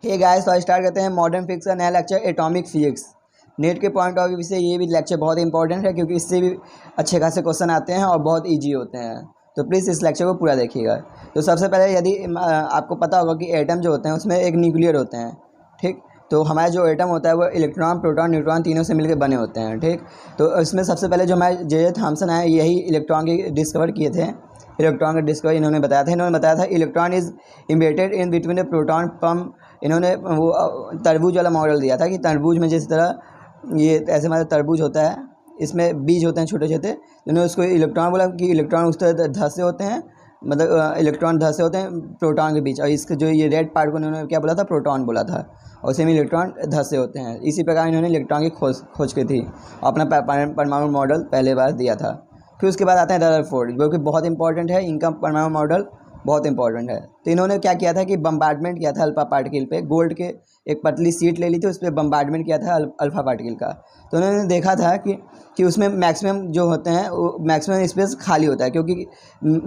Hey guys, तो start करते हैं मॉडर्न फिजिक्स का नया लेक्चर एटॉमिक फिजिक्स। नेट के पॉइंट ऑफ व्यू से ये भी लेक्चर बहुत इंपॉर्टेंट है क्योंकि इससे भी अच्छे खासे क्वेश्चन आते हैं और बहुत इजी होते हैं। तो प्लीज़ इस लेक्चर को पूरा देखिएगा। तो सबसे पहले यदि आपको पता होगा कि एटम जो होते हैं उसमें एक न्यूक्लियर होते हैं, ठीक। तो हमारा जो एटम होता है वो इलेक्ट्रॉन, प्रोटॉन, न्यूट्रॉन तीनों से मिलकर बने होते हैं, ठीक। तो इसमें सबसे पहले जो हमारे जे थॉमसन है यही इलेक्ट्रॉन की डिस्कवर किए थे। इलेक्ट्रॉन का डिस्कवर इन्होंने बताया था electron is embedded in between the proton pump. इन्होंने वो तरबूज वाला मॉडल दिया था कि तरबूज में जिस तरह ये ऐसे हमारा तरबूज होता है, इसमें बीज होते हैं छोटे छोटे। इन्होंने उसको इलेक्ट्रॉन बोला कि इलेक्ट्रॉन उस तरह धंसे होते हैं, मतलब इलेक्ट्रॉन धंसे होते हैं प्रोटॉन के बीच, और इसके जो ये रेड पार्ट को इन्होंने क्या बोला था, प्रोटॉन बोला था, और उसी में इलेक्ट्रॉन धंसे होते हैं। इसी प्रकार इन्होंने इलेक्ट्रॉन की खोज की थी, अपना परमाणु मॉडल पहले बार दिया था। फिर उसके बाद आते हैं रदरफोर्ड, जो कि बहुत इंपॉर्टेंट है, इनका परमाणु मॉडल बहुत इंपॉर्टेंट है। तो इन्होंने क्या किया था कि बम्बार्डमेंट किया था अल्फा पार्टिकल पे, गोल्ड के एक पतली सीट ले ली थी, उस पर बम्बार्डमेंट किया था अल्फा पार्टिकल का। तो उन्होंने देखा था कि उसमें मैक्सिमम जो होते हैं वो मैक्सिमम स्पेस खाली होता है, क्योंकि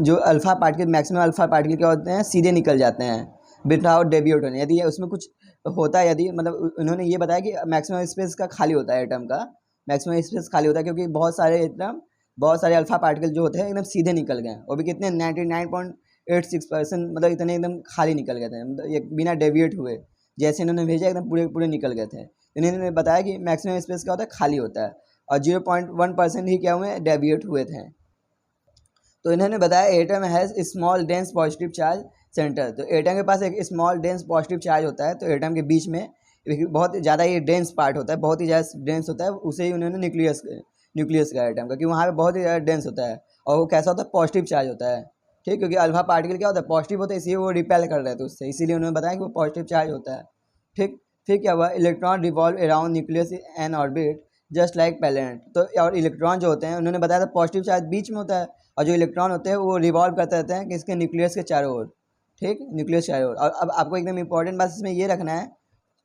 जो alpha particle maximum alpha particle क्या होते हैं, सीधे निकल जाते हैं विदाउट डेविएट होने। यदि उसमें कुछ होता है, यदि मतलब उन्होंने ये बताया कि मैक्सिमम स्पेस का खाली होता है, एटम का मैक्सिमम स्पेस खाली होता है, क्योंकि बहुत सारे अल्फा पार्टिकल जो होते हैं एकदम सीधे निकल गए, वो भी कितने 99.86%, मतलब इतने एकदम खाली निकल गए थे, मतलब ये बिना डेविएट हुए, जैसे इन्होंने भेजा एकदम पूरे पूरे निकल गए थे। इन्होंने बताया कि मैक्सिमम स्पेस क्या होता है, खाली होता है, और 0.1% ही क्या हुए, डेविएट हुए थे। तो इन्होंने बताया atom has small dense positive charge centre. तो एटम के पास एक स्मॉल डेंस पॉजिटिव चार्ज होता है, तो एटम के बीच में बहुत ज़्यादा ये डेंस पार्ट होता है, बहुत ही ज़्यादा डेंस होता है, उसे ही उन्होंने न्यूक्लियस का एटम का, कि वहाँ पे बहुत ही ज़्यादा डेंस होता है, और वो कैसा होता है, पॉजिटिव चार्ज होता है, ठीक। क्योंकि अल्फा पार्टिकल क्या होता है, पॉजिटिव होता है, इसलिए वो रिपेल कर रहे थे उससे, इसीलिए उन्होंने बताया कि वो पॉजिटिव चार्ज होता है, ठीक। फिर क्या हुआ, electron revolve around nucleus N orbit just like planet. तो और इलेक्ट्रॉन जो होते हैं, उन्होंने बताया था पॉजिटिव चार्ज बीच में होता है, और जो इलेक्ट्रॉन होते हैं वो रिवॉल्व करते रहते हैं किसके, न्यूक्लियस के चारों ओर, ठीक, न्यूक्लियस चारों ओर। और अब आपको एकदम इंपॉर्टेंट बात इसमें ये रखना है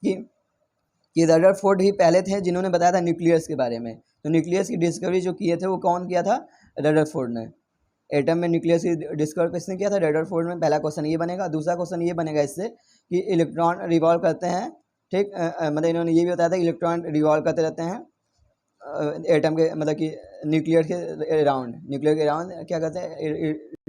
कि रदरफोर्ड ही पहले थे जिन्होंने बताया था न्यूक्लियस के बारे में। तो न्यूक्लियस की डिस्कवरी जो किए थे वो कौन किया था, रदरफोर्ड ने। एटम में न्यूक्लियस की डिस्कवर किसने किया था, रदरफोर्ड में। पहला क्वेश्चन ये बनेगा। दूसरा क्वेश्चन ये बनेगा इससे कि इलेक्ट्रॉन रिवॉल्व करते हैं, ठीक, मतलब इन्होंने ये भी बताया था इलेक्ट्रॉन रिवॉल्व करते रहते हैं एटम के, मतलब कि न्यूक्लियर के अराउंड क्या कहते हैं,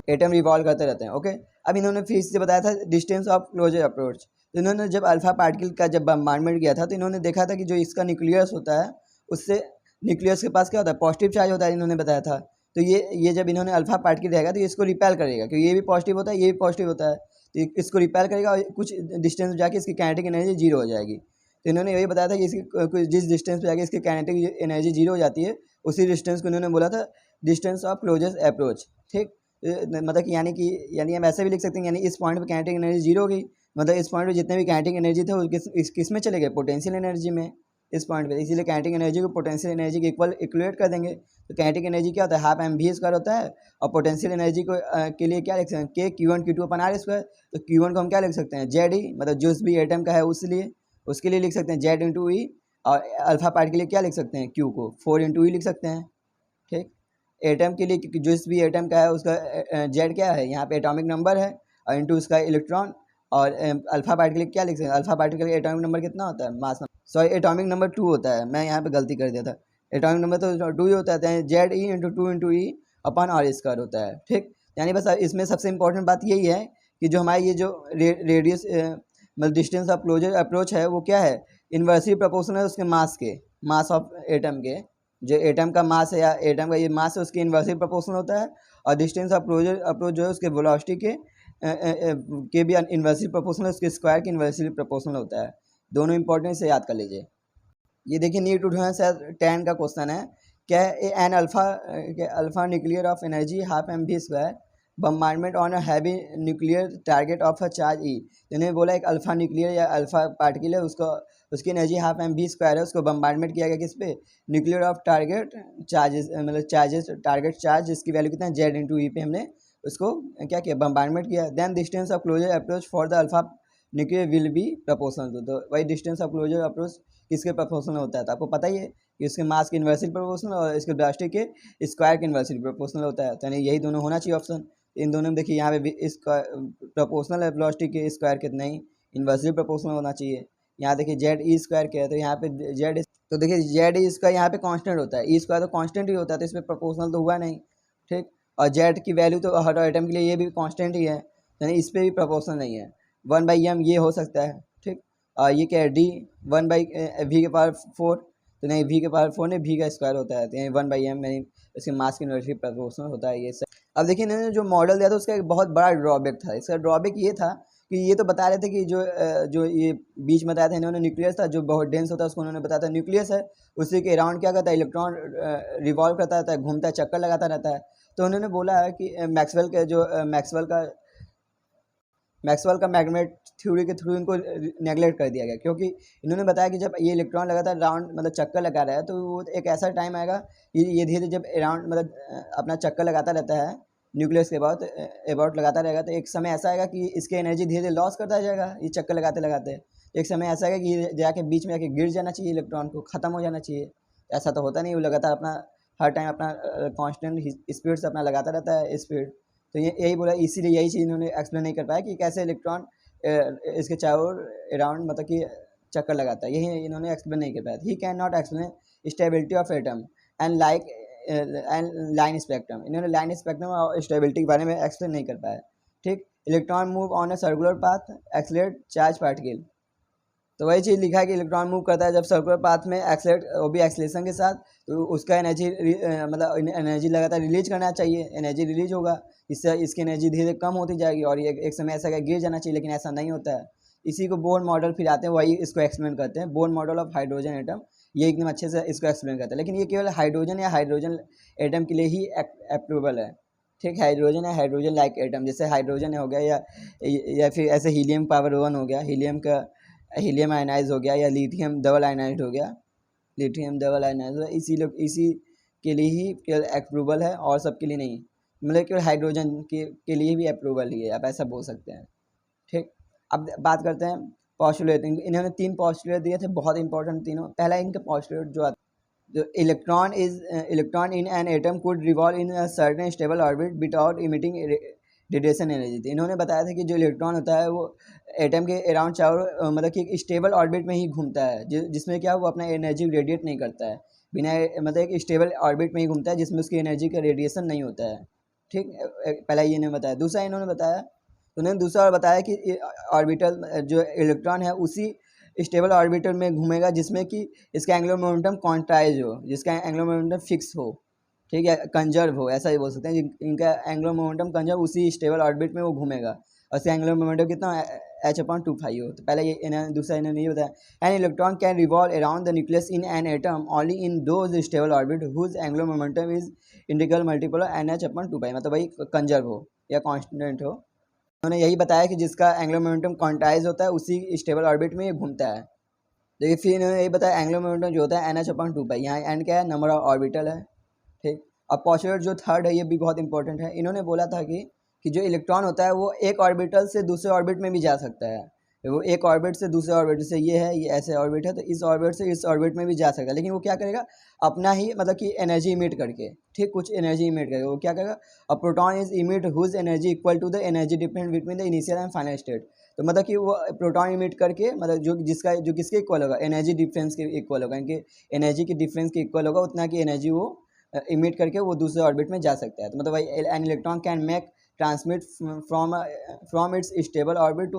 एटम रिवॉल्व करते रहते हैं, ओके। अब इन्होंने फिर इससे बताया था डिस्टेंस ऑफ क्लोजर अप्रोच। तो इन्होंने जब अल्फा पार्टिकल का जब बम्बार्डमेंट किया था, तो इन्होंने देखा था कि जो इसका न्यूक्लियस होता है, उससे न्यूक्लियस के पास क्या होता है, पॉजिटिव चार्ज होता है, इन्होंने बताया था। तो ये जब इन्होंने अल्फा पार्टिकल रहेगा तो इसको रिपेल करेगा, क्योंकि ये भी पॉजिटिव होता है, ये भी पॉजिटिव होता है, तो इसको रिपेल करेगा और कुछ डिस्टेंस जाके इसकी काइनेटिक एनर्जी जीरो हो जाएगी। तो इन्होंने यही बताया था कि इसकी जिस डिस्टेंस पे जाके इसकी काइनेटिक एनर्जी जीरो हो जाती है, उसी डिस्टेंस को इन्होंने बोला था डिस्टेंस ऑफ क्लोजेस्ट अप्रोच, ठीक। मतलब कि यानी हम ऐसे भी लिख सकते हैं, यानी इस पॉइंट पे काइनेटिक एनर्जी जीरो हो गई, मतलब इस पॉइंट पे जितने भी काइनेटिक एनर्जी थे वो किस में चले गए, पोटेंशियल एनर्जी में, इस पॉइंट पे। इसीलिए काइनेटिक एनर्जी को पोटेंशियल एनर्जी के इक्वलेट कर देंगे। तो काइनेटिक एनर्जी क्या होता है, हाफ एम वी स्क्वायर होता है, और पोटेंशियल एनर्जी को के लिए क्या लिख सकते हैं, के Q1 Q2 अपन आर स्क्वायर। तो Q1 को हम क्या लिख सकते हैं, जेड ई, मतलब जो भी एटम का है उसके लिए लिख सकते हैं जेड इंटू ई, और अल्फा पार्ट के लिए क्या लिख सकते हैं, क्यू को 4 इंटू ई लिख सकते हैं, ठीक। एटम के लिए जिस भी एटम का है उसका जेड क्या है, यहाँ पे एटॉमिक नंबर है, और इंटू उसका इलेक्ट्रॉन। और अल्फा पार्ट के लिए क्या लिख सकते हैं, अल्फा पार्ट के लिए एटॉमिक नंबर कितना होता है, mass number, sorry atomic number 2 होता है, मैं यहाँ पे गलती कर दिया था, एटॉमिक नंबर तो 2 ही होता है, Z E into 2 into E upon R square होता है, ठीक। यानी बस इसमें सबसे इंपॉर्टेंट बात यही है कि जो हमारी ये जो रेडियस मतलब डिस्टेंस ऑफ क्लोजर अप्रोच है वो क्या है, इन्वर्सली प्रोपोर्शनल है उसके मास ऑफ एटम के, जो एटम का मास है या एटम का ये मास है उसके इन्वर्सली प्रोपोर्शनल होता है, और डिस्टेंस ऑफ क्लोजर अप्रोच जो है उसके वेलोसिटी के भी इन्वर्सली प्रोपोर्शनल, उसके स्क्वायर के इन्वर्सली प्रोपोर्शनल होता है। दोनों इंपॉर्टेंट से याद कर लीजिए। ये देखिए नीट 2010 का क्वेश्चन है, क्या an alpha nuclear of energy half M V square bombardment on a heavy nuclear target of a charge E. इन्होंने बोला एक अल्फा न्यूक्लियर या अल्फा पार्टिकल है, उसकी energy half M V square है, उसको बम्बार्डमेंट किया गया किस पे, न्यूक्लियर ऑफ टारगेट चार्जेस, मतलब टारगेट चार्ज जिसकी वैल्यू कितना है, जेड इंटू ई पे हमने उसको क्या किया, बम्बार्डमेंट किया। Then distance of closer approach for the alpha nuclear will be proportional. तो वही डिस्टेंस ऑफ क्लोजर अप्रोच किसके प्रपोर्शनल होता है, तो आपको पता ही है कि इसके मास के इन्वर्सली प्रोपोर्शनल और इसके वेलोसिटी के स्क्वायर के इन्वर्सली प्रोपोर्शनल होता है। तो यानी यही दोनों होना चाहिए ऑप्शन। इन दोनों में देखिए यहाँ पे इस प्रोपोर्शनल है वेलोसिटी के स्क्वायर कितना ही इन्वर्सली प्रोपोर्शनल होना चाहिए। यहाँ देखिए जेड ई स्क्वायर क्या है, तो यहाँ पे जेड, तो देखिए जेड ई स्क्वायर यहाँ पे कांस्टेंट होता है, ई स्क्वायर तो कांस्टेंट ही होता है, तो इसमें प्रोपोर्शनल तो हुआ नहीं, ठीक। और जेड की वैल्यू तो हर आइटम के लिए ये भी कांस्टेंट ही है, यानी इस पर भी प्रोपोर्शनल नहीं है। 1/m ये हो सकता है, ठीक। ये क्या है, डी 1/v⁴, तो नहीं v⁴ नहीं, v का स्क्वायर होता है, तो ये 1/m यानी इसके मास की इन्वर्सली प्रोपोर्शनल होता है ये सब। अब देखिए इन्होंने जो मॉडल दिया था उसका एक बहुत बड़ा ड्रॉबैक था। इसका ड्रॉबैक ये था कि ये तो बता रहे थे कि जो ये बीच में बताया था इन्होंने, न्यूक्लियस था जो बहुत डेंस होता है, उसको उन्होंने बताया था न्यूक्लियस है, उसी के अराउंड क्या करता है, इलेक्ट्रॉन रिवॉल्व करता रहता है, घूमता है, चक्कर लगाता रहता है। तो उन्होंने बोला है कि मैक्सवेल का मैग्नेट थ्योरी के थ्रू इनको नेगलेक्ट कर दिया गया, क्योंकि इन्होंने बताया कि जब ये इलेक्ट्रॉन लगातार राउंड मतलब चक्कर लगा रहा है, तो वो एक ऐसा टाइम आएगा ये धीरे जब अराउंड मतलब अपना चक्कर लगाता रहता है न्यूक्लियस के अबाउट लगाता रहेगा, तो एक समय ऐसा आएगा कि इसकी एनर्जी धीरे धीरे लॉस करता जाएगा ये चक्कर लगाते लगाते। एक समय ऐसा आएगा कि ये जाके बीच में जाके गिर जाना चाहिए, इलेक्ट्रॉन को ख़त्म हो जाना चाहिए। ऐसा तो होता नहीं, वो लगातार अपना हर टाइम अपना कांस्टेंट स्पीड से अपना लगाता रहता है स्पीड। तो ये यही बोला, इसीलिए यही चीज़ इन्होंने एक्सप्लेन नहीं कर पाया कि कैसे इलेक्ट्रॉन इसके चारों अराउंड मतलब कि चक्कर लगाता है, यही इन्होंने एक्सप्लेन नहीं कर पाया। He can not explain stability of atom and line spectrum, इन्होंने लाइन स्पेक्ट्रम और स्टेबिलिटी के बारे में एक्सप्लेन नहीं कर पाया, ठीक। Electron move on a circular path accelerate charge particle, तो वही चीज़ लिखा है कि इलेक्ट्रॉन मूव करता है जब सर्कुलर पाथ में एक्सलेट, वो भी एक्सलेशन के साथ, तो उसका एनर्जी मतलब एनर्जी लगातार रिलीज करना चाहिए, एनर्जी रिलीज होगा, इससे इसकी एनर्जी धीरे धीरे कम होती जाएगी और ये एक समय ऐसा गिर जाना चाहिए, लेकिन ऐसा नहीं होता है। इसी को बोर्न मॉडल फिर आते हैं, वही इसको एक्सप्लेन करते हैं, Bohr model of hydrogen atom, ये एकदम अच्छे से इसको एक्सप्लेन करते हैं। लेकिन ये केवल हाइड्रोजन या हाइड्रोजन एटम के लिए ही एप्रूवल है, ठीक। हाइड्रोजन या हाइड्रोजन लाइक एटम, जैसे हाइड्रोजन हो गया या फिर ऐसे हीलियम पावर 1 हो गया, हीलियम आयनाइज हो गया, या लिथियम डबल आयनाइज हो गया, इसी के लिए ही केवल अप्रूवल है और सबके लिए नहीं, मतलब केवल हाइड्रोजन के लिए भी अप्रूवल ही है, आप ऐसा बोल सकते हैं, ठीक। अब बात करते हैं पॉस्टुलेट। इन्होंने 3 पॉस्टुलेट दिए थे, बहुत इंपॉर्टेंट तीनों। पहला इनका पॉस्टुलेट जो electron in an atom could revolve in a certain stable orbit without emitting radiation energy थी। इन्होंने बताया था कि जो इलेक्ट्रॉन होता है वो एटम के अराउंड चारों मतलब कि एक स्टेबल ऑर्बिट में ही घूमता है, जिसमें क्या वो अपना एनर्जी रेडिएट नहीं करता है, बिना मतलब एक स्टेबल ऑर्बिट में ही घूमता है जिसमें उसकी एनर्जी का रेडिएशन नहीं होता है, ठीक। पहला ये इन्होंने बताया। दूसरा इन्होंने बताया, तो उन्होंने दूसरा और बताया कि ऑर्बिटल जो इलेक्ट्रॉन है उसी स्टेबल ऑर्बिटल में घूमेगा जिसमें कि इसका एंगुलर मोमेंटम क्वांटाइज हो, जिसका एंगुलर मोमेंटम फिक्स हो, ठीक है, कंजर्व हो, ऐसा ही बोल सकते हैं। इनका एंगुलर मोमेंटम कंजर्व उसी स्टेबल ऑर्बिट में वो घूमेगा, और इसका एंगुलर मोमेंटम कितना h/2π हो। तो पहले ये इन्होंने दूसरा इन्होंने ये बताया, an electron can revolve around the nucleus in an atom only in those stable orbit whose angular momentum is integral multiple NH/2π, मतलब वही कंजर्व हो या कांस्टेंट हो। उन्होंने यही बताया कि जिसका एंगुलर मोमेंटम क्वांटाइज होता है उसी स्टेबल ऑर्बिट में ये घूमता है। देखिए फिर इन्होंने यही बताया एंगुलर मोमेंटम जो होता है NH/2π, यहाँ एन क्या है, नंबर ऑफ ऑर्बिटल है, ठीक। अब पॉस्टुलेट जो थर्ड है ये भी बहुत इंपॉर्टेंट है। इन्होंने बोला था कि जो इलेक्ट्रॉन होता है वो एक ऑर्बिटल से दूसरे ऑर्बिट में भी जा सकता है, वो एक ऑर्बिट से दूसरे ऑर्बिट, से ये है, ये ऐसे ऑर्बिट है, तो इस ऑर्बिट से इस ऑर्बिट में भी जा सकता है, लेकिन वो क्या करेगा, अपना ही मतलब कि एनर्जी इमिट करके, ठीक, कुछ एनर्जी इमिट करके वो क्या करेगा, a proton is emit whose energy equal to the energy difference between the initial and final state. तो मतलब कि वो प्रोटॉन इमिट करके मतलब जो किसके इक्वल होगा, एनर्जी डिफरेंस के इक्वल होगा, इनके एनर्जी की डिफरेंस के इक्वल होगा, उतना की एनर्जी वो इमिट करके वो दूसरे ऑर्बिट में जा सकता है। तो मतलब भाई an electron can make transmit from its stable orbit to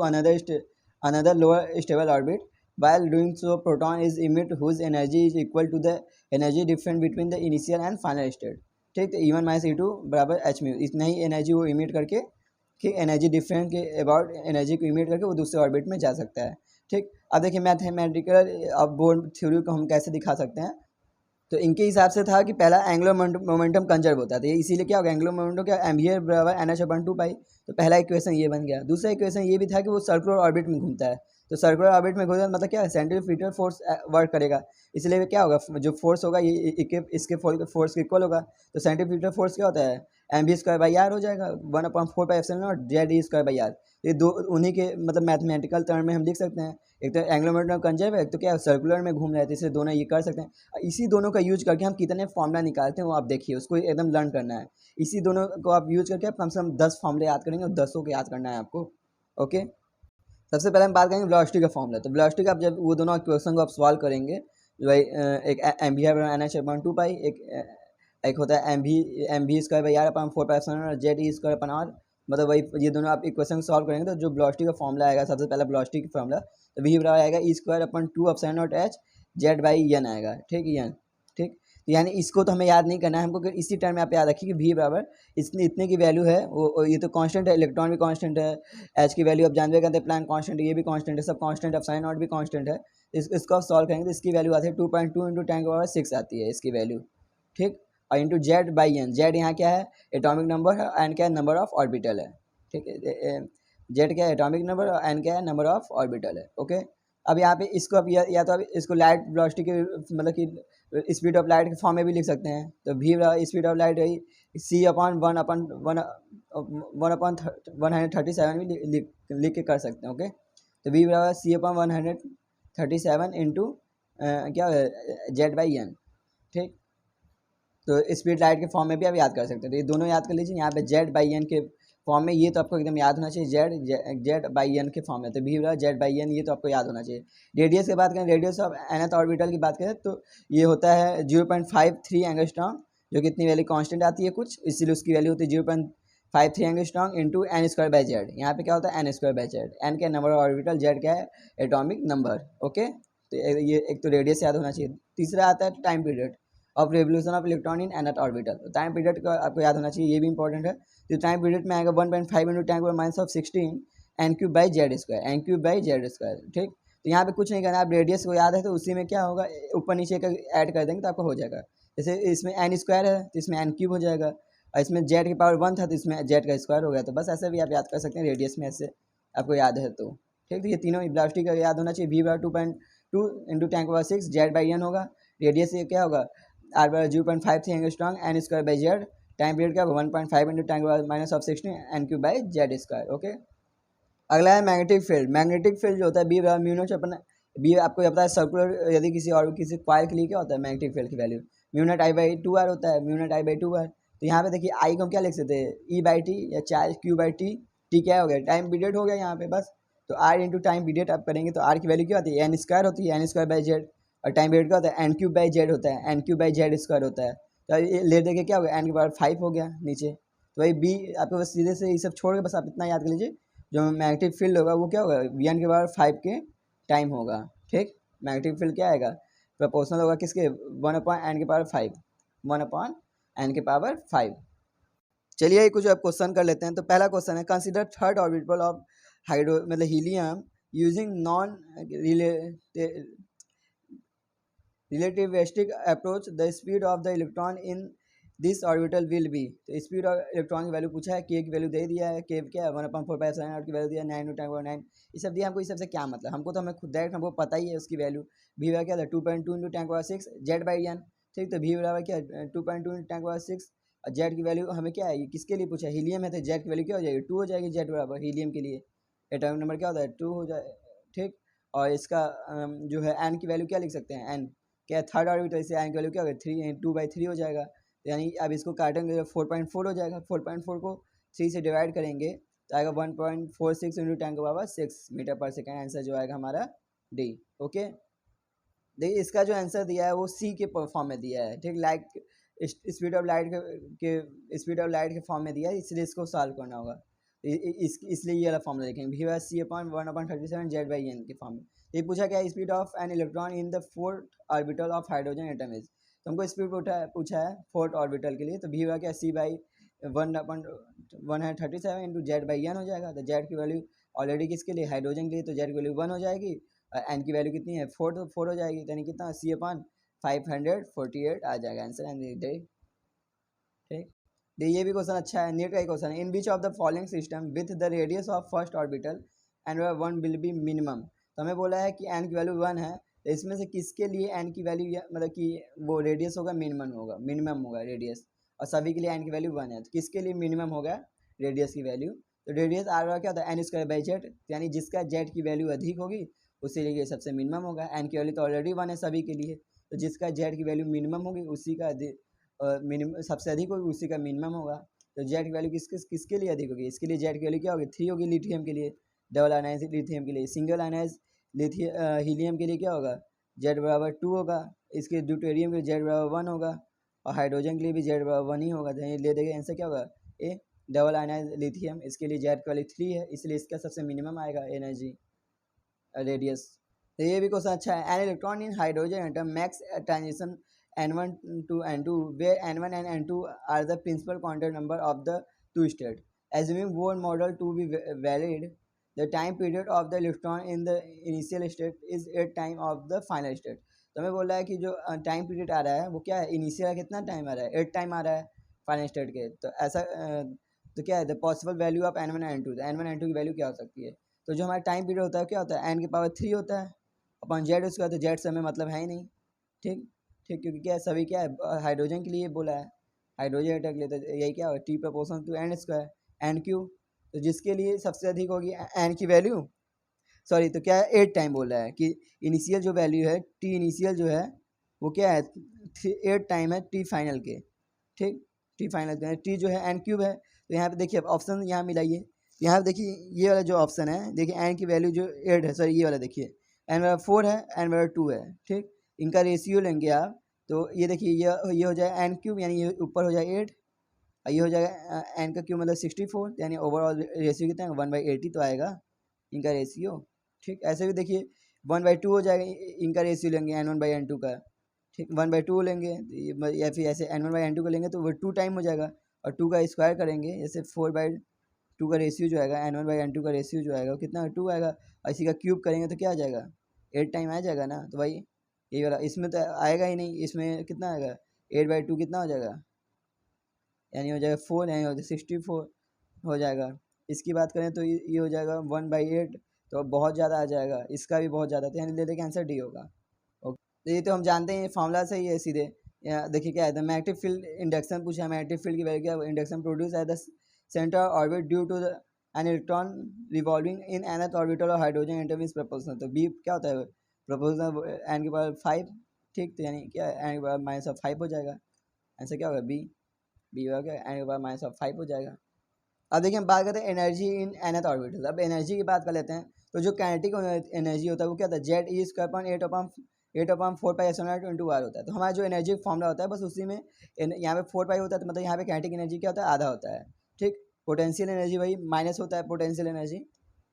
another lower stable orbit. While doing so, proton is emit whose energy is equal to the energy difference between the initial and final state, ठीक। तो E1 - E2 बराबर h mu, इतना ही energy वो emit करके, ठीक, energy difference के about energy को emit करके वो दूसरे ऑर्बिट में जा सकता है, ठीक। अब देखिए मैथमेटिकल अब बोर्न थ्योरी को हम कैसे दिखा सकते हैं। तो इनके हिसाब से था कि पहला एंगुलर मोमेंटम कंजर्व होता था, इसीलिए क्या होगा, एंगुलर मोमेंटम क्या mv बराबर NH/2π, तो पहला इक्वेशन ये बन गया। दूसरा इक्वेशन ये भी था कि वो सर्कुलर ऑर्बिट में घूमता है, तो सर्कुलर ऑर्बिट में घूमता मतलब क्या है, सेंट्रीफ्यूगल फोर्स वर्क करेगा, इसलिए क्या होगा, जो फोर्स होगा ये इसके फोर्स के इक्वल होगा। तो सेंट्रीफ्यूगल फोर्स क्या होता है, mv²/r हो जाएगा, 1/4πε0 ZE²/r। ये दो उन्हीं के मतलब मैथमेटिकल टर्म में हम लिख सकते हैं, एक तो एंगुलर मोमेंटम कंजर्व है, एक तो क्या सर्कुलर में घूम रहे थे, इससे दोनों ये कर सकते हैं। इसी दोनों का यूज करके हम कितने फॉर्मूला निकालते हैं वो आप देखिए, उसको एकदम लर्न करना है। इसी दोनों को आप यूज करके आप कम से कम 10 फॉर्मूले याद करेंगे और 10 को याद करना है आपको, ओके। सबसे पहले हम बात करेंगे वेलोसिटी का फॉर्मूला। तो वेलोसिटी का आप जब वो दोनों इक्वेशन को आप सॉल्व करेंगे, भाई एक एम वी है NH अपॉन 2 पाई, एक होता है M V square by R upon 4 pi epsilon और Z E square upon R. मतलब वही ये दोनों आप इक्वेशन सॉल्व करेंगे तो जो वेलोसिटी का फॉर्मूला आएगा, सबसे पहला वेलोसिटी का फॉर्मूला तो वी बराबर आएगा E square upon 2 epsilon naught H Z by N आएगा। ठीक, एन। ठीक, तो यानी इसको तो हमें याद नहीं करना है, हमको इसी टर्म में आप याद रखिए कि वी बराबर इतने की वैल्यू है, वो ये तो कांस्टेंट है, इलेक्ट्रॉन भी कांस्टेंट है, एच की वैल्यू आप जानते करते हैं, प्लान कांस्टेंट है, ये भी कांस्टेंट है, सब कांस्टेंट, एप्सिलॉन नॉट भी कांस्टेंट है। इसको आप सॉल्व करेंगे तो इसकी वैल्यू आती है 2.2 इंटू 10⁻⁶ आती है इसकी वैल्यू। ठीक, और into Z by N, Z यहाँ क्या है, एटॉमिक नंबर है, एन क्या है, नंबर ऑफ ऑर्बिटल है। ठीक है, जेड क्या है, एटॉमिक नंबर, और एन क्या है, नंबर ऑफ ऑर्बिटल है। ओके, अब यहाँ पे इसको आप या तो आप इसको लाइट वेलोसिटी के मतलब कि स्पीड ऑफ लाइट के फॉर्म में भी लिख सकते हैं। तो वी स्पीड ऑफ लाइट है सी अपॉन वन अपॉन 137 भी लिख के कर सकते हैं। ओके, तो वी बराबर सी अपॉन 137 इंटू क्या जेड बाई एन। ठीक, तो स्पीड लाइट के फॉर्म में भी आप याद कर सकते हैं। तो ये दोनों याद कर लीजिए, यहाँ पे जेड बाई एन के फॉर्म में, ये तो आपको एकदम याद होना चाहिए, जेड बाई एन के फॉर्म में, तो भी जेड बाई एन, ये तो आपको याद होना चाहिए। रेडियस की बात करें, रेडियस ऑफ nth ऑर्बिटल की बात करें तो ये होता है 0.53 एंगस्ट्रॉम, जो कि इतनी वैल्यू कांस्टेंट आती है कुछ, इसलिए उसकी वैल्यू होती है 0.53 angstrom into N square by Z. यहाँ पे क्या होता है, N square by Z, N क्या नंबर ऑर्बिटल, जेड क्या है एटॉमिक नंबर। ओके, तो ये एक तो रेडियस याद होना चाहिए। तीसरा आता है time period of revolution of electron in nth orbital. तो टाइम पीरियड का आपको याद होना चाहिए, ये भी इंपॉर्टेंट है। तो टाइम पीरियड में आएगा 1.5 into 10⁻⁻16 N cube by Z square, N cube by Z square. ठीक, तो यहाँ पे कुछ नहीं करना, आप रेडियस को याद है तो उसी में क्या होगा, ऊपर नीचे का ऐड कर देंगे तो आपको हो जाएगा। जैसे इसमें एन स्क्वायर है तो इसमें एन क्यूब हो जाएगा, और इसमें जेड की पावर 1 था तो इसमें जेड का स्क्वायर हो गया। तो बस ऐसे भी आप याद कर सकते हैं रेडियस में, ऐसे आपको याद है तो। ठीक, तो ये तीनों वेलोसिटी का याद होना चाहिए। V bar 2.2 into 10⁻⁶ Z by N होगा, रेडियस ये क्या होगा, R bar 0.53 angstrom N square by Z, time period क्या 1.5 into 10⁻⁻16 N cube by Z square. Okay, अगला है मैग्नेटिक फील्ड। मैग्नेटिक फील्ड जो होता है बी म्यूनो अपन बी आपको पता है सर्कुलर, यदि किसी कॉइल के लिए क्या होता है मैग्नेटिक फील्ड की value mu naught I by 2 R होता है, म्यूनट आई बाई 2 आर। तो यहाँ पे देखिए आई को हम क्या लिख सकते हैं, ई बाई टी या charge Q by T. T क्या हो गया, टाइम पीरियड हो गया यहाँ पे बस। तो आर इंटू टाइम पीरियड आप करेंगे तो आर की वैल्यू क्या होती है, एन स्क्वायर होती है, एन स्क्वायर बाई जेड, और टाइम पीरियड क्या होता है, एन क्यूब बाई जेड होता है, N cube by Z square होता है। तो ये ले देके क्या हो गया, एन के पावर 5 हो गया नीचे। तो भाई बी आपको बस सीधे से ये सब छोड़ के बस आप इतना याद कर लीजिए, जो मैग्नेटिक फील्ड होगा वो क्या होगा, वी एन के पावर 5 के टाइम होगा। ठीक, मैग्नेटिक फील्ड क्या आएगा, प्रोपोर्शनल होगा किसके, 1/n के पावर 5, 1/n के पावर 5। चलिए कुछ अब क्वेश्चन कर लेते हैं। तो पहला क्वेश्चन है, consider third orbital of hydro मतलब helium using non relativistic approach, the speed of the electron in this orbital will be. तो स्पीड ऑफ इलेक्ट्रॉन की वैल्यू पूछा है, के की वैल्यू दे दिया है, के क्या है 1/4 की वैल्यू दिया है, 9 ये सब दिया हमको। इस सबसे क्या मतलब, हमको तो हमें खुद डायरेक्ट हमको पता ही है उसकी वैल्यू। वी बराबर क्या था 2.2 इंटू 10⁻⁶ जेड बाई एन। ठीक, तो वी बराबर क्या 2.2 इंटू 10⁻⁶, और जेड की वैल्यू हमें क्या है, किसके लिए पूछा है, हीलियम है, तो जेड की वैल्यू क्या हो जाएगी 2 हो जाएगी, जेड बराबर हीलियम के लिए एटॉमिक नंबर क्या होता है 2 हो जाए। ठीक, और इसका जो है एन की वैल्यू क्या लिख सकते हैं, एन क्या थर्ड ऑर्बिटल से एन की वैल्यू क्या होगा 2/3 हो जाएगा। यानी अब इसको काटेंगे 4.4 हो जाएगा, 4.4 को 3 से डिवाइड करेंगे तो आएगा 1.46 इंटू 10⁻⁶ मीटर पर सेकेंड। आंसर जो आएगा हमारा डी। ओके, देखिए इसका जो आंसर दिया है वो सी के फॉर्म में दिया है। ठीक, लाइट स्पीड ऑफ लाइट के स्पीड ऑफ लाइट के फॉर्म में दिया है, इसलिए इसको सॉल्व करना होगा। इसलिए ये वाला फॉर्मुला लिखेंगे, V C upon 1/37 Z by N के फॉर्म में। ये पूछा क्या, speed of an electron in the fourth orbital of hydrogen atom is. तो हमको स्पीड पूछा है फोर्थ ऑर्बिटल के लिए, तो वी हुआ क्या C by 1/137 into Z by N हो जाएगा। तो जेड की वैल्यू ऑलरेडी किसके लिए, हाइड्रोजन के लिए, तो जेड की वैल्यू 1 हो जाएगी, और एन की वैल्यू कितनी है 4, तो 4 हो जाएगी, यानी कितना सी अपॉन 548 आ जाएगा आंसर। ठीक, ये भी क्वेश्चन अच्छा है, नीट का ही क्वेश्चन है। In which of the following system with the radius of first orbital and 1 will be minimum. तो हमें बोला है कि एन की वैल्यू 1 है, तो इसमें से किसके लिए एन की वैल्यू मतलब कि वो रेडियस होगा मिनिमम होगा रेडियस, और सभी के लिए एन की वैल्यू 1 है, तो किसके लिए मिनिमम होगा रेडियस की वैल्यू। तो रेडियस आर क्या होता है एन स्क्वायर बाई जेड, यानी जिसका जेड की वैल्यू अधिक होगी उसी लिए सबसे मिनिमम होगा। एन की वैल्यू तो ऑलरेडी 1 है सभी के लिए, तो जिसका जेड की वैल्यू मिनिमम होगी उसी का मिनिमम सबसे अधिक होगी उसी का मिनिमम होगा। तो जेड की वैल्यू किसके लिए अधिक होगी, इसके लिए जेड की वैल्यू क्या होगी 3 होगी लिथियम के लिए, डबल आयनाइज लिथियम के लिए, सिंगल आयनाइज हीलियम के लिए क्या होगा, जेड बराबर 2 होगा, इसके ड्यूटेरियम के लिए जेड बराबर 1 होगा, और हाइड्रोजन के लिए भी जेड बराबर 1 ही होगा। तो ले देंगे आंसर क्या होगा ए। डबल आयनाइज लिथियम इसके लिए जेड वैल्यू 3 है, इसलिए इसका सबसे मिनिमम आएगा एनर्जी रेडियस। तो ये भी क्वेश्चन अच्छा है। N electron in hydrogen atom max transition N1 to N2 where N1 and N2 are the principal quantum number of the two states. Assuming Bohr model to be valid, the time period of the electron in the initial state is 8 time of the final state. तो हमें बोल रहा है कि जो time period आ रहा है वो क्या है, इनिशियल कितना टाइम आ रहा है, 8 टाइम आ रहा है फाइनल स्टेट के। तो ऐसा तो क्या है the possible value of N1 and N2, तो N1 N2 की वैल्यू क्या हो सकती है। तो जो हमारा टाइम पीरियड होता है क्या होता है, n की पावर 3 होता है अपन जेड उसका, तो जेड से हमें मतलब है ही नहीं। ठीक ठीक, क्योंकि क्या है सभी क्या है हाइड्रोजन के लिए बोला है, हाइड्रोजन एटम के लिए, तो यही क्या होगा T proportion to N square N cube. तो जिसके लिए सबसे अधिक होगी एन की वैल्यू, सॉरी तो क्या है 8 टाइम बोल रहा है कि इनिशियल जो वैल्यू है टी इनिशियल जो है वो क्या है 8 टाइम है टी फाइनल के। ठीक, टी फाइनल के टी जो है एन क्यूब है। तो यहाँ पे देखिए ऑप्शन यहाँ मिलाइए, यहाँ पे देखिए ये वाला जो ऑप्शन है, देखिए एन की वैल्यू जो 8 है, सॉरी ये वाला देखिए एन बराबर 4 है, एन बराबर 2 है। ठीक, इनका रेशियो लेंगे आप, तो ये देखिए ये हो जाएगा एन क्यूब, यानी ये ऊपर हो जाएगा 8, और ये हो जाएगा एन का क्यूब मतलब 64, यानी ओवरऑल रेशियो कितना है 1/80 तो आएगा इनका रेशियो। ठीक, ऐसे भी देखिए 1/2 हो जाएगा, इनका रेशियो लेंगे N1/N2 का। ठीक, 1/2 लेंगे या फिर ऐसे N1/N2 को लेंगे तो वो 2 टाइम हो जाएगा, और 2 का स्क्वायर करेंगे जैसे 4/2 का रेशियो जो आएगा N1/N2 का रेशियो जो आएगा वो कितना 2 आएगा, और इसी का क्यूब करेंगे तो क्या आ जाएगा 8 टाइम आ जाएगा ना। तो भाई ये वाला इसमें तो आएगा ही नहीं, इसमें कितना आएगा 8/2 कितना हो जाएगा, यानी हो जाएगा 4, यानी हो जाएगा 64 हो जाएगा। इसकी बात करें तो ये हो जाएगा 1/8, तो बहुत ज़्यादा आ जाएगा, इसका भी बहुत ज़्यादा, तो यानी ले देंगे आंसर डी होगा। ओके, तो ये तो हम जानते हैं फॉर्मूला से ही है सीधे। यहाँ देखिए क्या है द मैग्नेटिक फील्ड इंडक्शन पूछा है, मैग्नेटिक फील्ड की वैल्यू क्या है, induction produce at the centre orbit due to an electron revolving in nth orbital और हाइड्रोजन एटम इज प्रोपोर्शनल। तो बी क्या होता है प्रोपोर्शनल एन की पावर 5। ठीक, तो यानी क्या है एन की पावर -5 हो जाएगा, आंसर क्या होगा बी हो गया, एन की पावर -5 हो जाएगा। अब देखिए हम बात करते हैं एनर्जी इन nth ऑर्बिटल। अब एनर्जी की बात कर लेते हैं, तो जो काइनेटिक एनर्जी होता है वो क्या होता है Z E square upon 8/4π into R होता है। तो हमारा जो एनर्जी फॉर्मूला होता है बस उसी में यहाँ पे 4 पाई होता है, तो मतलब यहाँ पे काइनेटिक एनर्जी क्या होता है आधा होता है। ठीक, पोटेंशियल एनर्जी वही माइनस होता है पोटेंशियल एनर्जी,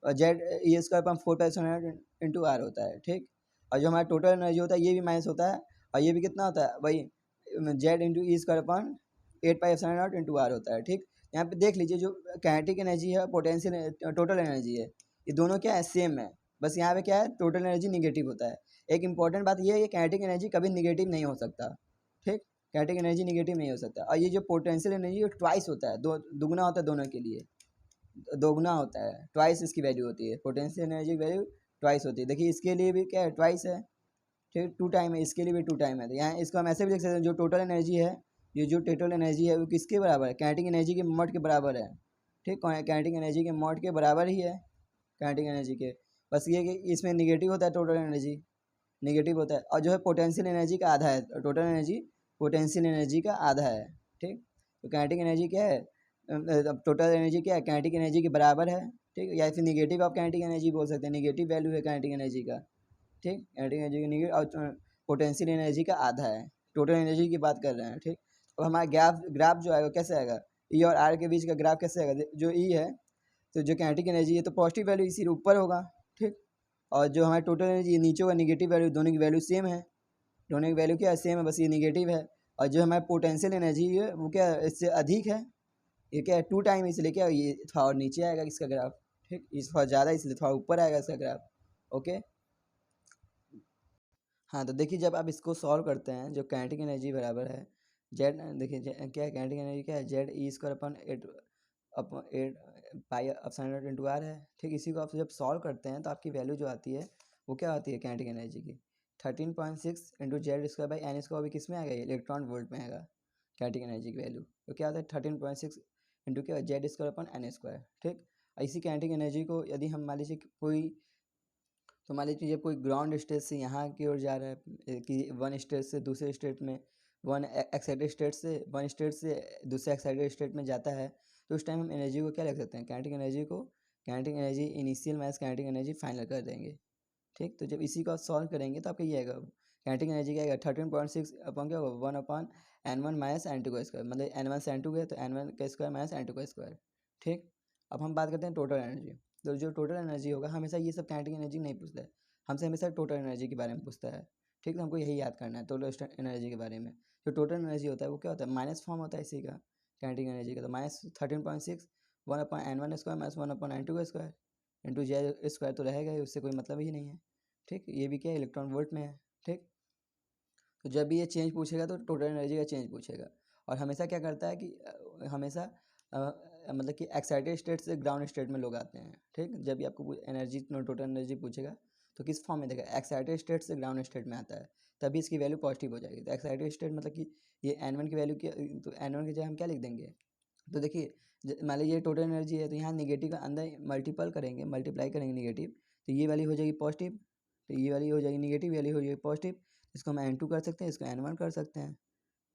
और Z E square upon 4π into R होता है। ठीक, और जो हमारा टोटल एनर्जी होता है ये भी माइनस होता है, और ये भी कितना होता है वही Z into E square upon 8π into R होता है। ठीक, यहाँ पे देख लीजिए जो काइनेटिक एनर्जी है पोटेंशियल टोटल एनर्जी है, ये दोनों क्या है सेम है, बस यहाँ पे क्या है टोटल एनर्जी निगेटिव होता है। एक इंपॉर्टेंट बात ये है कि काइनेटिक एनर्जी कभी निगेटिव नहीं हो सकता। ठीक, काइनेटिक एनर्जी निगेटिव नहीं हो सकता, और ये जो पोटेंशियल एनर्जी ट्वाइस होता है, दुगुना होता है दोनों के लिए, दोगुना होता है, ट्वाइस इसकी वैल्यू होती है, पोटेंशियल एनर्जी की वैल्यू ट्वाइस होती है। देखिए इसके लिए भी क्या है ट्वाइस है, ठीक 2 टाइम है, इसके लिए भी 2 टाइम है। तो यहाँ इसको हम ऐसे भी देख सकते हैं जो टोटल एनर्जी है, ये जो टोटल एनर्जी है वो किसके बराबर है, काइनेटिक एनर्जी के मॉड के बराबर है। ठीक, काइनेटिक एनर्जी के मॉड के बराबर ही है काइनेटिक एनर्जी के, बस ये कि इसमें निगेटिव होता है टोटल एनर्जी, निगेटिव होता है, और जो है पोटेंशियल एनर्जी का आधा है, टोटल एनर्जी पोटेंशियल एनर्जी का आधा है। ठीक, तो काइनेटिक एनर्जी क्या है टोटल एनर्जी क्या है काइनेटिक एनर्जी के बराबर है। ठीक, या फिर निगेटिव ऑफ काइनेटिक एनर्जी बोल सकते हैं, निगेटिव वैल्यू है काइनेटिक एनर्जी का। ठीक, काइनेटिक एनर्जी का निगेटिव और पोटेंशियल एनर्जी का आधा है, टोटल एनर्जी की बात कर रहे हैं। ठीक, और हमारा ग्राफ जो आएगा कैसे आएगा, ई और आर के बीच का ग्राफ कैसे आएगा, जो ई है तो जो काइनेटिक एनर्जी है तो पॉजिटिव वैल्यू इसी ऊपर होगा। ठीक, और जो हमारा टोटल एनर्जी नीचे होगा निगेटिव वैल्यू, दोनों की वैल्यू सेम है, दोनों की वैल्यू क्या है सेम है, बस ये निगेटिव है। और जो हमारा पोटेंशियल एनर्जी है वो क्या है इससे अधिक है, ये क्या है 2 टाइम, इसलिए क्या ये थोड़ा और नीचे आएगा इसका ग्राफ। ठीक, इस थोड़ा ज़्यादा इसलिए थोड़ा ऊपर आएगा इसका ग्राफ। ओके, हाँ तो देखिए जब आप इसको सॉल्व करते हैं जो काइनेटिक एनर्जी बराबर है जेड, देखिए क्या है काइनेटिक एनर्जी क्या है Z E square upon 8/8 into R है। ठीक, इसी को आप जब सॉल्व करते हैं तो आपकी वैल्यू जो आती है वो क्या आती है काइनेटिक एनर्जी की 13.6 into Z square by N square, भी किस में आएगा ये इलेक्ट्रॉन वोल्ट में आएगा काइनेटिक एनर्जी की वैल्यू। तो क्या आता है 13.6 इंटू क्या Z square upon N square. ठीक, इसी काइनेटिक एनर्जी को यदि हम मान लीजिए कोई, तो मान लीजिए कोई ग्राउंड स्टेट से यहाँ की ओर जा रहा है कि वन स्टेट से दूसरे स्टेट में, वन एक्साइटेड स्टेट से वन स्टेट से दूसरे एक्साइटेड स्टेट में जाता है, तो उस टाइम हम एनर्जी को क्या लिख सकते हैं काइनेटिक एनर्जी को kinetic energy initial minus kinetic energy final कर देंगे। ठीक, तो जब इसी को सॉल्व करेंगे तो आपका ये आएगा, काइनेटिक एनर्जी क्या आएगा 13.6 अपन क्या होगा 1/n1 माइनस n2 का स्क्वायर, मतलब n1 से n2 गया तो n1 का स्क्वायर माइनस n2 का स्क्वायर। ठीक, अब हम बात करते हैं टोटल एनर्जी। तो जो टोटल एनर्जी होगा हमेशा ये सब काइनेटिक एनर्जी नहीं पूछता है, हमसे हमेशा टोटल एनर्जी के बारे में पूछता है। ठीक, तो हमको यही याद करना है टोटल एनर्जी के बारे में। जो टोटल एनर्जी होता है वो क्या होता है, माइनस फॉर्म होता है इसी का काइनेटिक एनर्जी का, तो minus 13.6 1/n1 square minus 1/n2 का स्क्वायर इंटू जे स्क्वायर तो रहेगा ही, उससे कोई मतलब ही नहीं है। ठीक, ये भी क्या है इलेक्ट्रॉन वोल्ट में है। ठीक, तो जब भी ये चेंज पूछेगा तो टोटल एनर्जी का चेंज पूछेगा, और हमेशा क्या करता है कि हमेशा मतलब कि एक्साइटेड स्टेट से ग्राउंड स्टेट में लोग आते हैं। ठीक, जब भी आपको एनर्जी टोटल एनर्जी पूछेगा तो किस फॉर्म में देगा, एक्साइटेड स्टेट से ग्राउंड स्टेट में आता है, तभी इसकी वैल्यू पॉजिटिव हो जाएगी। तो एक्साइटेड स्टेट मतलब कि ये n1 की वैल्यू की, तो n1 की जगह हम क्या लिख देंगे, तो देखिए मान लीजिए टोटल एनर्जी है तो यहाँ निगेटिव का अंदर मल्टीप्लाई करेंगे निगेटिव, तो ये वाली हो जाएगी पॉजिटिव, तो ये वाली हो जाएगी निगेटिव, वाली हो जाएगी पॉजिटिव। इसको हम n2 कर सकते हैं, इसको n1 कर सकते हैं।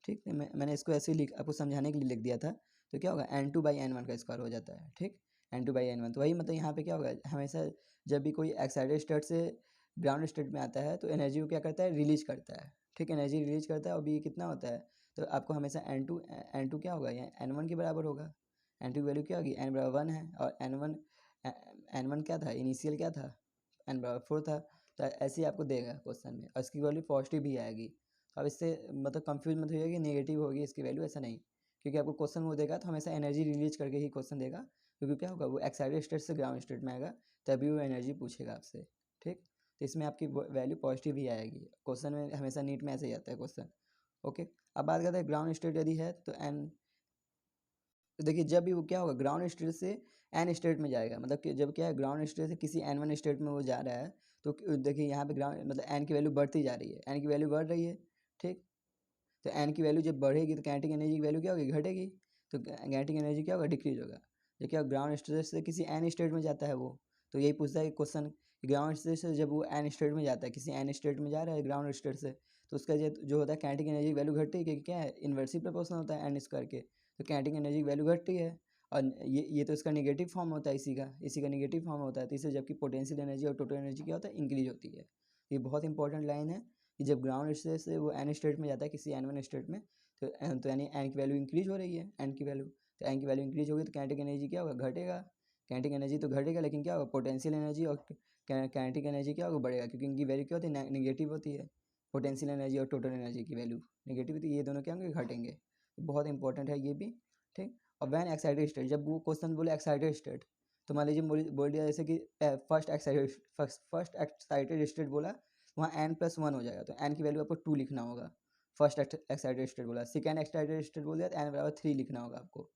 ठीक है, मैंने इसको ऐसे ही आपको समझाने के लिए लिख दिया था। तो क्या होगा n2/n1 का स्क्वायर हो जाता है। ठीक, n2/n1, तो वही मतलब यहाँ पे क्या होगा, हमेशा जब भी कोई एक्साइटेड स्टेट से ग्राउंड स्टेट में आता है तो एनर्जी को क्या करता है, रिलीज करता है। ठीक, एनर्जी रिलीज करता है, और भी कितना होता है, तो आपको हमेशा n2 क्या होगा, यहाँ n1 के बराबर होगा। n2 की वैल्यू क्या होगी, n बराबर 1 है, और n1 क्या था, इनिशियल क्या था, n बराबर 4 था। तो ऐसे ही आपको देगा क्वेश्चन में, और इसकी वैल्यू पॉजिटिव भी आएगी। अब इससे मतलब कंफ्यूज मत होइए कि नेगेटिव होगी इसकी वैल्यू, ऐसा नहीं, क्योंकि आपको क्वेश्चन वो देगा तो हमेशा एनर्जी रिलीज करके ही क्वेश्चन देगा, क्योंकि क्या होगा वो एक्साइटेड स्टेट से ग्राउंड स्टेट में आएगा, तभी वो एनर्जी पूछेगा आपसे। ठीक, तो इसमें आपकी वैल्यू पॉजिटिव ही आएगी, क्वेश्चन में हमेशा नीट में ऐसे ही आता है क्वेश्चन। ओके, अब बात करते हैं ग्राउंड स्टेट यदि है तो एन, तो देखिए जब भी वो क्या होगा ग्राउंड स्टेट से एन स्टेट में जाएगा, मतलब कि जब क्या है ग्राउंड स्टेट से किसी n1 स्टेट में वो जा रहा है, तो देखिए यहाँ पे ग्राउंड मतलब एन की वैल्यू बढ़ती जा रही है, एन की वैल्यू बढ़ रही है। ठीक, तो एन की वैल्यू जब बढ़ेगी तो काइनेटिक एनर्जी की वैल्यू क्या होगी, घटेगी, तो काइनेटिक एनर्जी क्या होगा, डिक्रीज होगा। जो क्या ग्राउंड स्टेट से किसी एन स्टेट में जाता है वो, तो यही पूछता है क्वेश्चन, ग्राउंड स्टेट से जब वो एन स्टेट में जाता है, किसी एन स्टेट में जा रहा है ग्राउंड स्टेट से, तो उसका जो होता है काइनेटिक एनर्जी की वैल्यू घटती है, क्योंकि क्या है इन्वर्सली प्रोपोर्शनल होता है एन स्क्वायर के, तो काइनेटिक एनर्जी की वैल्यू घटती है। और ये तो इसका निगेटिव फॉर्म होता है, इसी का निगेटिव फॉर्म होता है, तो इससे जबकि पोटेंशियल एनर्जी और टोटल एनर्जी क्या होता है, इंक्रीज होती है। ये बहुत इंपॉर्टेंट लाइन है कि जब ग्राउंड स्टेट से वो एन स्टेट में जाता है किसी n1 स्टेट में, तो यानी एन की वैल्यू इंक्रीज हो रही है, एन की वैल्यू, तो एन की वैल्यू इंक्रीज होगी तो काइनेटिक एनर्जी क्या होगा, घटेगा। काइनेटिक एनर्जी तो घटेगा, लेकिन क्या होगा पोटेंशियल एनर्जी और काइनेटिक एनर्जी क्या होगा, बढ़ेगा, क्योंकि इनकी वैल्यू क्या होती है, निगेटिव होती है। पोटेंशियल एनर्जी और टोटल एनर्जी की वैल्यू निगेटिव होती है, ये दोनों क्या होंगे, घटेंगे। तो बहुत इंपॉर्टेंट है ये भी। ठीक, और वैन एक्साइटेड स्टेट, जब वो क्वेश्चन बोले एक्साइटेड स्टेट, तो मान लीजिए बोल दिया जैसे कि फर्स्ट एक्साइटेड स्टेट बोला, वहाँ n+1 हो जाएगा, तो n की वैल्यू आपको 2 लिखना होगा। फर्स्ट एक्साइटेड स्टेट बोला, सेकेंड एक्साइटेड स्टेट बोल दिया तो n बराबर 3 लिखना होगा आपको,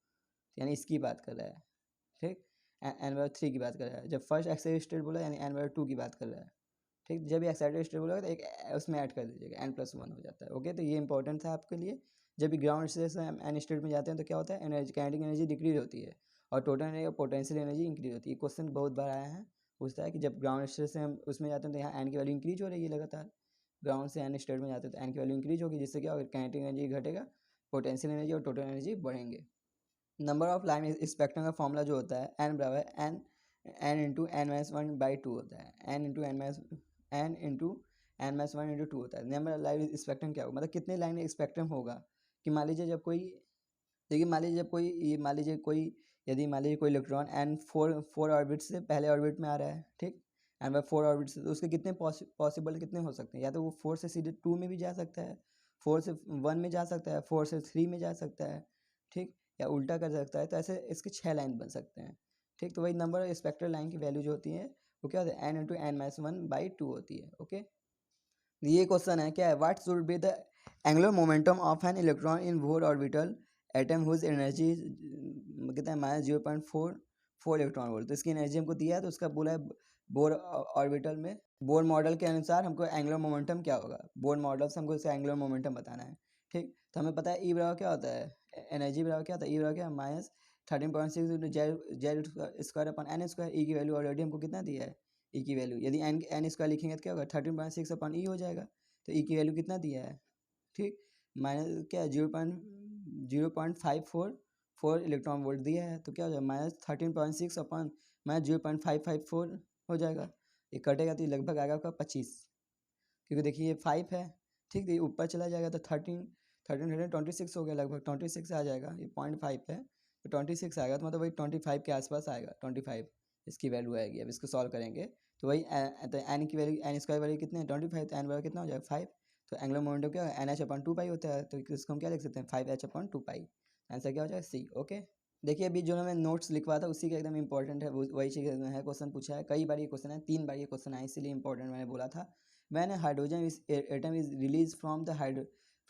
यानी इसकी बात कर रहा है। ठीक, n बराबर 3 की बात कर रहा है। जब फर्स्ट एक्साइटेड स्टेट बोला यानी n बराबर 2 की बात कर रहा है। ठीक, जब भी एक्साइटेड स्टेट बोला तो एक उसमें ऐड कर दीजिएगा, n+1 हो जाता है। ओके, तो ये इंपॉर्टेंट था आपके लिए। जब भी ग्राउंड से हम एन स्टेट में जाते हैं तो क्या होता है, एनर्जी काइनेटिक एनर्जी डिक्रीज होती है, और टोटल एनर्जी और पोटेंशियल एनर्जी इंक्रीज होती है। क्वेश्चन बहुत बार आया है, पूछता है कि जब ग्राउंड स्टेट से हम उसमें जाते हैं तो यहाँ एन की वैल्यू इंक्रीज हो रही है लगातार, ग्राउंड से एन स्टेट में जाते हैं तो एन की वैल्यू इंक्रीज होगी, जिससे क्या होगा काइनेटिक एनर्जी घटेगा, पोटेंशियल एनर्जी और टोटल एनर्जी बढ़ेंगे। नंबर ऑफ लाइन स्पेक्ट्रम का फॉर्मूला जो होता है n बराबर एन इंटू n-1/2 होता है, n इंटू n-1/2 होता है। नंबर ऑफ लाइन स्पेक्ट्रम क्या होगा, मतलब कितने लाइन स्पेक्ट्रम होगा, कि मान लीजिए जब कोई, देखिए मान लीजिए कोई यदि मान लीजिए कोई इलेक्ट्रॉन फोर ऑर्बिट से पहले ऑर्बिट में आ रहा है। ठीक, n/4 ऑर्बिट से, तो उसके कितने पॉसिबल कितने हो सकते हैं, या तो वो 4 से सीधे 2 में भी जा सकता है, 4 से 1 में जा सकता है, 4 से 3 में जा सकता है। ठीक, या उल्टा कर सकता है, तो ऐसे इसके 6 लाइन बन सकते हैं। ठीक, तो वही नंबर स्पेक्ट्रल लाइन की वैल्यू जो होती है वो क्या होता है, n×n-1/2 होती है। ओके, ये क्वेश्चन है क्या है, what should be the angular momentum of an electron in Bohr orbital atom whose energy कितना है, -0.44 इलेक्ट्रॉन वोल्ट। तो इसकी एनर्जी हमको दिया है, तो उसका बोला है बोर ऑर्बिटल में, बोर मॉडल के अनुसार हमको एंगुलर मोमेंटम क्या होगा, बोर मॉडल से हमको इसका एंगुलर मोमेंटम बताना है। ठीक, तो हमें पता है ई बराबर क्या होता है, एनर्जी बराबर क्या होता है, ई बराबर क्या, -13.6 Z square upon N square. E की वैल्यू ऑलरेडी हमको कितना दिया है, ई की वैल्यू यदि एन स्क्वायर लिखेंगे तो क्या होगा 13.6 अपन ई हो जाएगा, तो ई की वैल्यू कितना दिया है। ठीक, माइनस क्या 0.54 इलेक्ट्रॉन वोल्ट दिया है, तो क्या हो जाएगा -13.6 अपन -0.554 हो जाएगा। ये कटेगा तो ये लगभग आएगा आपका 25, क्योंकि देखिए ये 5 है, ठीक है। ये ऊपर चला जाएगा तो 1326 हो गया, लगभग 26 आ जाएगा। ये 0.5 है तो 26 आएगा, तो मतलब वही 25 के आसपास आएगा। 25 इसकी वैल्यू आएगी। अब इसको सॉल्व करेंगे तो वही तो एन की वैल्यू, एन स्क्वायर वैल्यू कितने हैं 25, तो एन वैल्यू कितना हो जाएगा 5। तो एंगुलर मोमेंटम क्या है NH/2 होता है, तो इसको हम क्या लिख सकते हैं 5H/2। आंसर क्या हो जाएगा सी। ओके, देखिए अभी जो मैं नोट्स लिखवा था उसी का एकदम इंपॉर्टेंट है, वही चीज़ है, क्वेश्चन पूछा है। कई बार ये क्वेश्चन है, 3 बार ये क्वेश्चन है, इसीलिए इंपॉर्टेंट मैंने बोला था। मैंने hydrogen atom is release from the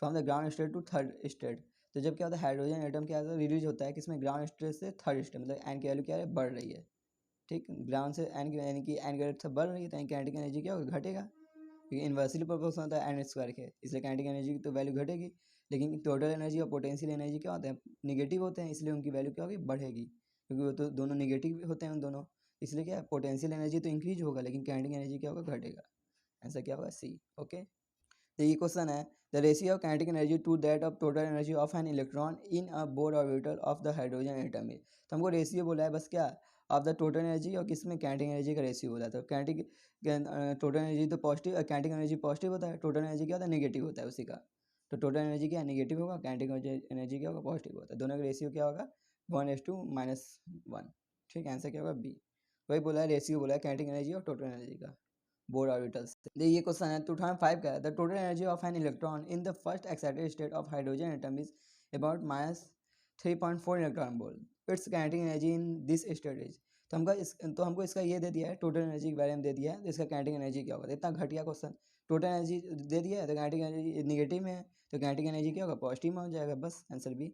ground state to third state. तो जब क्या होता है हाइड्रोजन एटम क्या होता है रिलीज होता है किसमें, ग्राउंड स्टेट से थर्ड स्टेट, मतलब एन की वैल्यू क्या है बढ़ रही है, ठीक। ग्राउंड से एन की यानी कि एन की वैल्यू बढ़ रही है तो काइनेटिक एनर्जी क्या होगा घटेगा, क्योंकि इन्वर्सली प्रोपोर्शनल होता है एन स्क्वायर के, इसलिए काइनेटिक एनर्जी की तो वैल्यू घटेगी। लेकिन टोटल एनर्जी और पोटेंशियल एनर्जी क्या होते हैं निगेटिव होते हैं, इसलिए उनकी वैल्यू क्या होगी बढ़ेगी, क्योंकि वो तो दोनों निगेटिव होते हैं उन दोनों। इसलिए क्या पोटेंशियल एनर्जी तो इंक्रीज होगा लेकिन काइनेटिक एनर्जी क्या होगा घटेगा। आंसर क्या होगा सी। ओके, तो ये क्वेश्चन है the ratio of kinetic energy to that of total energy of an electron in a Bohr orbital of the hydrogen atom में। तो हमको रेशियो बोला है बस क्या ऑफ द टोटल एनर्जी और किसमें काइनेटिक एनर्जी का रेशियो बोला है। तो काइनेटिक टोटल एनर्जी तो पॉजिटिव, काइनेटिक एनर्जी पॉजिटिव होता है, टोटल एनर्जी क्या होता है नेगेटिव होता है उसी का। तो टोटल एनर्जी क्या नेगेटिव होगा, काइनेटिक एनर्जी क्या होगा पॉजिटिव होता है, दोनों का रेशियो क्या होगा 1:-1। ठीक, आंसर क्या होगा बी। वही बोला है रेशियो बोला है काइनेटिक एनर्जी और टोटल एनर्जी का बोर ऑर्बिटल्स। ये क्वेश्चन है 2005 का है the total energy of an electron in the first excited state of hydrogen atom is about -3.4 electron volt. It's kinetic energy in this state is. तो हमको इसका ये दे दिया है टोटल एनर्जी के बारे में दे दिया है, तो इसका काइनेटिक एनर्जी क्या होगा। इतना घटिया क्वेश्चन, टोटल एनर्जी दे दिया है तो काइनेटिक एनर्जी निगेटिव में है, तो काइनेटिक एनर्जी क्या होगा पॉजिटिव में हो जाएगा, बस आंसर बी।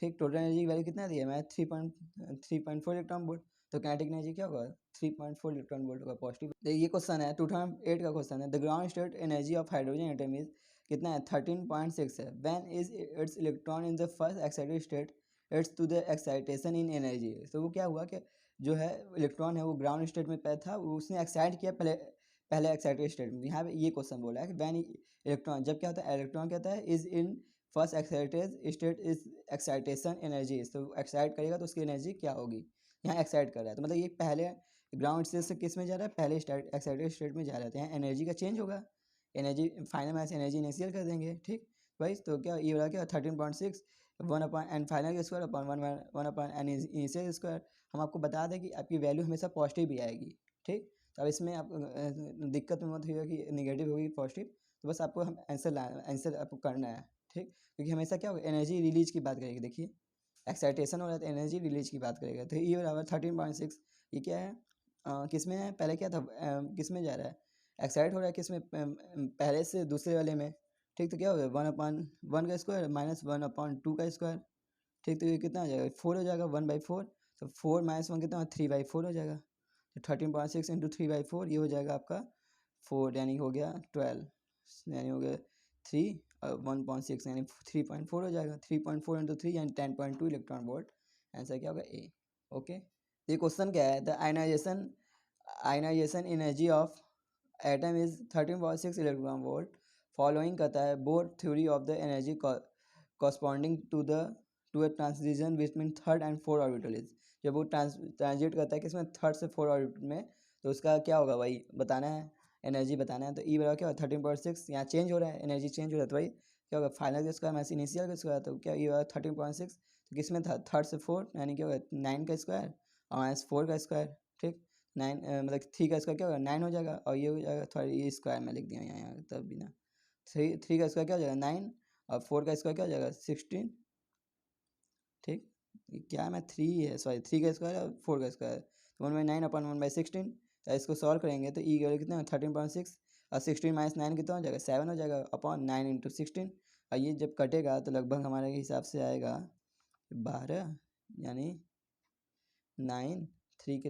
ठीक, टोटल एनर्जी की वैल्यू कितना दिया है मैं 3.4 इलेक्ट्रॉन वोल्ट, तो काइनेटिक एनर्जी क्या होगा 3.4 इलेक्ट्रॉन वोल्ट होगा पॉजिटिव। ये क्वेश्चन है 2008 का क्वेश्चन है the ground state energy of hydrogen atom is कितना है 13.6 है। When is its electron in the first excited state its to the excitation in energy. तो वो क्या हुआ कि जो है इलेक्ट्रॉन है वो ग्राउंड स्टेट में था, उसने एक्साइट किया पहले एक्साइटेड स्टेट में। यहाँ पे ये क्वेश्चन बोला है कि व्हेन इलेक्ट्रॉन, जब क्या होता है इलेक्ट्रॉन कहता है is in first excited state is excitation energy, तो एक्साइट करेगा तो उसकी एनर्जी क्या होगी, यहाँ एक्साइट कर रहा है तो मतलब ये पहले ग्राउंड स्टेट से किस में जा रहा है पहले एक्साइटेड स्टेट में जा रहा है, यहाँ एनर्जी का चेंज होगा, एनर्जी फाइनल में एनर्जी इनिशियल कर देंगे। ठीक भाई, तो क्या ये वाला क्या 13.6 1 एन फाइनल का square upon 1/n initial square. हम आपको बता दें कि आपकी वैल्यू हमेशा पॉजिटिव भी आएगी। ठीक, तो अब इसमें आप दिक्कत में मत होगा कि निगेटिव होगी पॉजिटिव, तो बस आपको हम आंसर आपको करना है। ठीक, क्योंकि हमेशा क्या होगा एनर्जी रिलीज की बात करेगी, देखिए एक्साइटेशन हो रहा है तो एनर्जी रिलीज की बात करेगा। तो ये बराबर 13.6 ये क्या है किस में है, पहले क्या था किस में जा रहा है एक्साइट हो रहा है किस में पहले से दूसरे वाले में। ठीक, तो क्या हो गया 1/1 का स्क्वायर -1/2 का स्क्वायर। ठीक, तो ये कितना हो जाएगा 4 हो जाएगा 1/4, तो 4 - 1 कितना 3/4 हो जाएगा। तो 13.6 इंटू 3/4 ये हो जाएगा आपका 4, यानी हो गया 12, यानी हो गया 3 और 1.6 यानी 3.4 हो जाएगा। 3.4 इंटू 3 यानी 10.2 इलेक्ट्रॉन वोल्ट। आंसर क्या होगा ए। ओके, ये क्वेश्चन क्या है the ionization energy of atom is 13.6 electron volt following कहता है Bohr theory of the energy corresponding to a transition between third and fourth orbital is. जब वो ट्रांजिट करता है किसमें थर्ड से फोर्थ ऑर्बिटल में, तो उसका क्या होगा भाई बताना है, एनर्जी बताना है। तो ई बराबर क्या होगा 13.6, यहाँ चेंज हो रहा है एनर्जी चेंज हो रहा है, तो भाई क्या होगा फाइनल का स्क्वायर माइनस इनिशियल का स्क्वायर, तो क्या ये होगा 13.6, तो किसमें था थर्ड से फोर्थ यानी क्या होगा 9 का स्क्वायर और -4 का स्क्वायर। ठीक, 9 मतलब 3 का स्क्वायर क्या होगा 9 हो जाएगा, और ये हो जाएगा थोड़ा ये स्क्वायर में लिख दिया यहाँ तब भी ना, 3 का स्क्वायर क्या हो जाएगा 9 और 4 का स्क्वायर क्या हो जाएगा 16। ठीक, क्या है मैं 3 है सॉरी 3 का स्क्वायर और 4 का स्क्वायर, तो 1/9 अपॉन 1/16। तो इसको सॉल्व करेंगे तो ई वैल्यू कितना 13.6 और 16 - 9 कितना हो जाएगा 7 हो जाएगा अपॉन 9 इंटू 16। और ये जब कटेगा तो लगभग हमारे हिसाब से आएगा 12, यानी 9 3 के,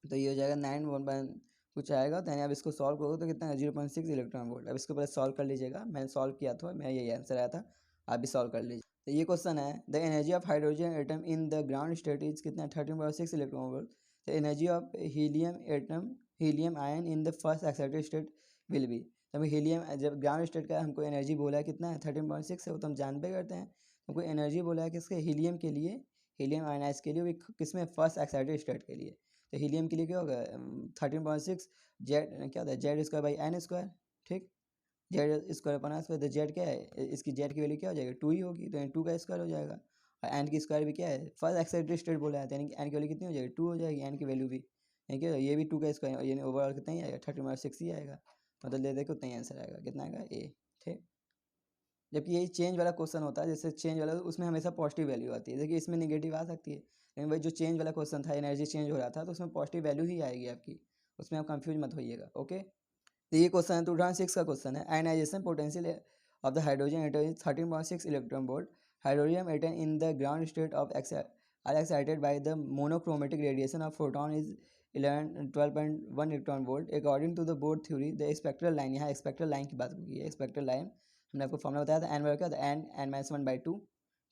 तो ये हो जाएगा 9 1 कुछ आएगा, तो यानी अब इसको सॉल्व करोगे तो कितना है 0.6 इलेक्ट्रॉन वोल्ट। अब इसको पहले सॉल्व कर लीजिएगा, मैंने सॉल्व किया था मेरा यही आंसर आया था, आप भी सॉल्व कर लीजिए। तो ये क्वेश्चन है the energy of hydrogen atom in the ground state is कितना 13.6 electron volt. The energy of helium ion in the first excited state will be. तो हीलियम जब ग्राउंड स्टेट का हमको एनर्जी बोला है कितना है 13.6 है, वो तो हम जानते करते हैं। हमको एनर्जी बोला है किसके हीलियम के लिए, हीलियम आयनाइज के लिए, किसमें फर्स्ट एक्साइटेड स्टेट के लिए। तो हीलियम के लिए क्या होगा 13.6 जेड क्या होता है Z square by N square, ठीक, जेड स्क्वायर अपना स्क्वायर, तो जेड क्या है इसकी जेड की वैल्यू क्या हो जाएगी 2 ही होगी, तो टू का स्क्वायर हो जाएगा। और एन की स्क्वायर भी क्या है फर्स्ट एक्साइटेड स्टेट बोला है, यानी कि एन की वैल्यू कितनी हो जाएगी 2 हो जाएगी, एन की वैल्यू भी, यानी कि ये भी 2 का स्क्वायर, यानी ओवरऑल कितना ही आएगा 13.6 ही आएगा, मतलब ले दे के उतना ही आंसर आएगा, कितना आएगा ए, ठीक। जबकि यही चेंज वाला क्वेश्चन होता है, जैसे चेंज वाला उसमें हमेशा पॉजिटिव वैल्यू आती है, देखिए इसमें निगेटिव आ सकती है, लेकिन भाई जो चेंज वाला क्वेश्चन था एनर्जी चेंज हो रहा था तो उसमें पॉजिटिव वैल्यू ही आएगी आपकी, उसमें आप कंफ्यूज मत होइएगा, ओके। तो ये क्वेश्चन है 2006 का क्वेश्चन है, ionization potential of the hydrogen atom is 13.6 electron volt, hydrogen atom in the ground state of are excited by the monochromatic radiation of photon is 12.1 electron volt according to the Bohr theory the spectral line, यहाँ spectral line की बात की है, spectral line हमने आपको formula बताया था N बराबर क्या होता है n-1/2,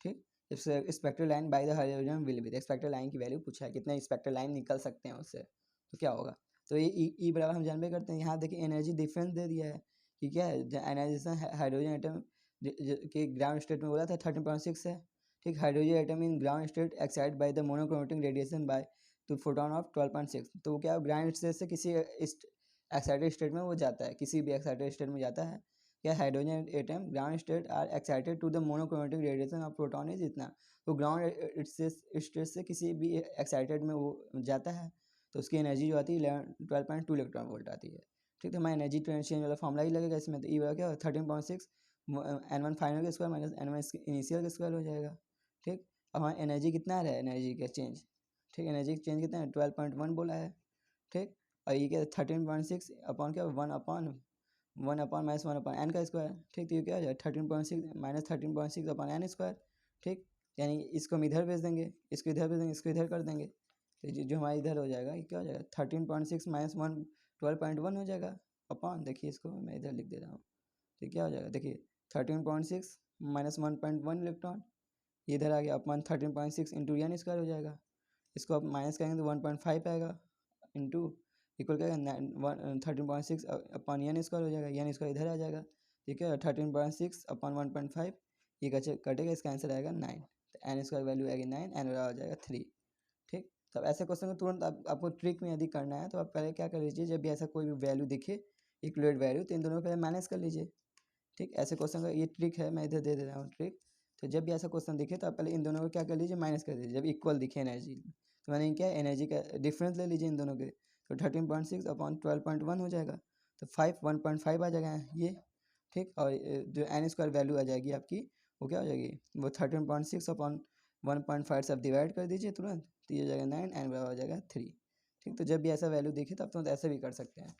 ठीक, spectral line by the hydrogen will be, spectral line की वैल्यू पूछा है कितने स्पेक्ट्रल लाइन निकल सकते हैं उससे, तो क्या होगा, तो ये ई बराबर हम जानबे करते हैं, यहाँ देखिए एनर्जी डिफरेंस दे दिया है कि क्या है आयनाइजेशन हाइड्रोजन एटम के ग्राउंड स्टेट में बोला था 13.6 है, ठीक, hydrogen atom in ground state excited by the monochromatic radiation by two photon of 12.6, तो क्या ग्राउंड स्टेट से किसी एक्साइटेड स्टेट में वो जाता है, किसी भी एक्साइटेड स्टेट में जाता है, क्या hydrogen atom ground state are excited to the monochromatic radiation of proton is इतना, तो ग्राउंड स्टेट से किसी भी एक्साइटेड में वो जाता है तो उसकी एनर्जी जो आती है 12.2 इलेक्ट्रॉन वोल्ट आती है, ठीक, तो हमारा एनर्जी चेंज वाला फॉर्मूला ही लगेगा इसमें, तो ई वाला क्या 13.6 n1 फाइनल का स्क्वायर माइनस n1 इनिशियल का स्क्वायर हो जाएगा, ठीक। अब हमारा एनर्जी कितना आ रहा है एनर्जी का चेंज, ठीक, एनर्जी का चेंज कितना है 12.1 बोला है, ठीक, और ये क्या 13.6 अपॉन क्या 1 अपॉन माइनस 1 अपॉन एन का स्क्वायर, ठीक, तो ये क्या हो जाएगा 13.6 माइनस 13.6 अपॉन एन स्क्वायर, ठीक, यानी इसको हम इधर भेज देंगे, इसको इधर भेज देंगे, इसको इधर कर देंगे, तो जो हमारा इधर हो जाएगा ये क्या हो जाएगा 13.6 माइनस 1 12.1 हो जाएगा अपॉन, देखिए इसको मैं इधर लिख दे रहा हूँ, तो क्या हो जाएगा देखिए 13.6 माइनस 1.1 इलेक्ट्रॉन, इधर आ गया अपॉन 13.6 इंटू एन स्क्वायर हो जाएगा, इसको आप माइनस करेंगे तो 1.5 आएगा इंटू इक्वल क्या 13.6 अपॉन एन स्क्वायर हो जाएगा, एन स्क्वायर इधर आ जाएगा, ठीक है 13.6 अपॉन 1.5 ये कटेगा, इसका आंसर आएगा 9, तो एन स्क्वायर वैल्यू आएगी 9, एन आ जाएगा 3, ठीक। तो ऐसे क्वेश्चन को तुरंत आपको ट्रिक में यदि करना है तो आप पहले क्या कर लीजिए, जब भी ऐसा कोई भी वैल्यू दिखे इक्वलेट वैल्यू तो इन दोनों को पहले माइनस कर लीजिए, ठीक, ऐसे क्वेश्चन का ये ट्रिक है, मैं इधर दे दे रहा हूँ ट्रिक, तो जब भी ऐसा क्वेश्चन दिखे तो आप पहले इन दोनों को क्या कर लीजिए माइनस कर दीजिए, जब इक्वल दिखे एनर्जी, तो मैंने क्या एनर्जी का डिफरेंस ले लीजिए इन दोनों के, तो 13.6 अपॉन 12.1 हो जाएगा, तो 1.5 आ जाएगा ये, ठीक, और जो एन स्क्वायर वैल्यू आ जाएगी आपकी वो क्या हो जाएगी वो 13.6 अपॉन 1.5 से आप डिवाइड कर दीजिए तुरंत, तो ये हो जाएगा 9, एन बराबर हो जाएगा 3, ठीक, तो जब भी ऐसा वैल्यू दिखे तो आप तुरंत ऐसे भी कर सकते हैं,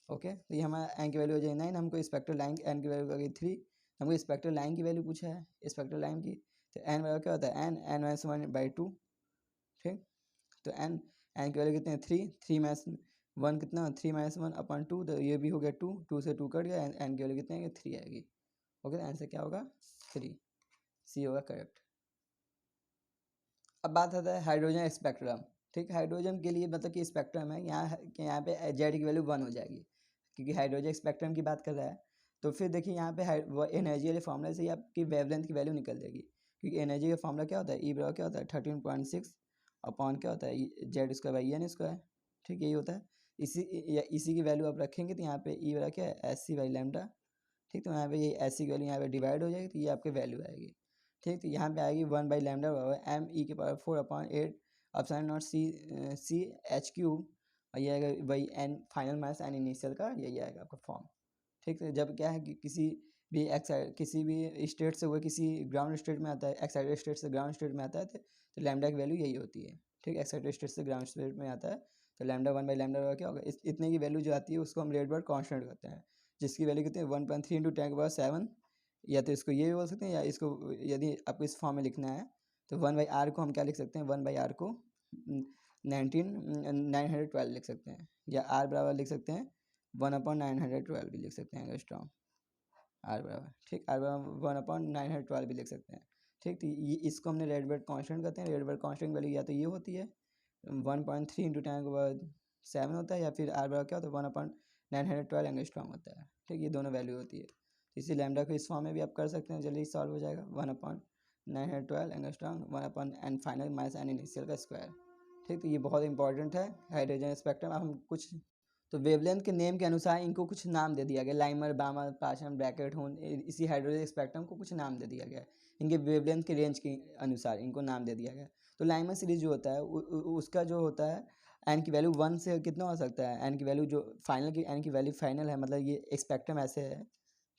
ओके। तो ये हमारा एन की वैल्यू हो जाएगी 9, हमको स्पेक्ट्रल लाइन एन की वैल्यू हो गई 3, हमको स्पेक्ट्रल लाइन की वैल्यू पूछा है स्पेक्ट्रल लाइन की, तो एन बराबर क्या होता है n-1/2, ठीक, तो एन की वैल्यू कितनी है 3 माइनस 1 कितना 3 माइनस 1 अपॉन 2, तो ये भी हो गया 2 से 2 कट गया, एन की वैल्यू कितनी है 3 आएगी, ओके, तो आंसर क्या होगा 3, सी होगा करेक्ट। अब बात आता है हाइड्रोजन स्पेक्ट्रम, ठीक, हाइड्रोजन के लिए मतलब कि स्पेक्ट्रम है यहाँ पे जेड की वैल्यू 1 हो जाएगी क्योंकि हाइड्रोजन स्पेक्ट्रम की बात कर रहा है, तो फिर देखिए यहाँ पे एनर्जी वाले फॉर्मूले से ही आपकी वेवलेंथ की वैल्यू निकल जाएगी, क्योंकि एनर्जी का फॉर्मूला क्या होता है ई बराबर क्या होता है 13.6 अपॉन क्या होता है Z square by N square, ठीक, यही होता है, इसी की वैल्यू आप रखेंगे तो यहाँ पे ई बराबर क्या है एस सी बाई लैम्डा, ठीक, तो यहाँ पे ये एस सी की वैल्यू यहाँ पे डिवाइड हो जाएगी तो ये आपकी वैल्यू आएगी, ठीक, तो यहाँ पे आएगी 1/λ बराबर m e⁴/8 epsilon naught CH³ और ये आएगा वही n final minus n initial का यही आएगा आपका फॉर्म, ठीक, तो जब क्या है कि किसी भी स्टेट से वो किसी ग्राउंड स्टेट में आता है, एक्साइटेड स्टेट से ग्राउंड स्टेट में आता है तो लैम्डा की वैल्यू यही होती है, ठीक, एक्साइटेड स्टेट से ग्राउंड स्टेट में आता है तो लैम्डा 1/λ क्या होगा, इतने की वैल्यू जो आती है उसको हम रेडबर्ग कांस्टेंट कहते हैं, जिसकी वैल्यू कितनी है 1.3 इंटू 10⁻⁷, या तो इसको ये बोल सकते हैं या इसको यदि आपको इस फॉर्म में लिखना है तो 1/r को हम क्या लिख सकते हैं 1/r को 912 लिख सकते हैं, या r बराबर लिख सकते हैं 1/912 भी लिख सकते हैं एंगस्ट्रॉम, r बराबर, ठीक, r बराबर 1/912 भी लिख सकते हैं, ठीक, तो ये इसको हमने रेडबर्ग कांस्टेंट कहते हैं, रेडबर्ग कांस्टेंट वैल्यू या तो ये होती है 1.3 इंटू 10⁻⁷ होता है, या फिर r बराबर क्या होता है 1/912 एंगस्ट्रॉम होता है, ठीक, ये दोनों वैल्यू होती है, इसी लैम्डा को इस फॉर्म में भी आप कर सकते हैं, जल्दी सॉल्व हो जाएगा 1/912 angstrom 1/n final minus n initial का स्क्वायर, ठीक, तो ये बहुत इंपॉर्टेंट है हाइड्रोजन स्पेक्ट्रम। अब हम कुछ तो वेवलेंथ के नेम के अनुसार इनको कुछ नाम दे दिया गया, लाइमर, बामर, पाशम, ब्रैकेट, होन, इसी हाइड्रोजन स्पेक्ट्रम को कुछ नाम दे दिया गया है इनके वेवलेंथ के रेंज के अनुसार इनको नाम दे दिया गया। तो लाइमर सीरीज जो होता है उसका जो होता है एन की वैल्यू 1 से कितना हो सकता है, एन की वैल्यू जो फाइनल की एन की वैल्यू फाइनल है, मतलब ये स्पेक्ट्रम ऐसे है।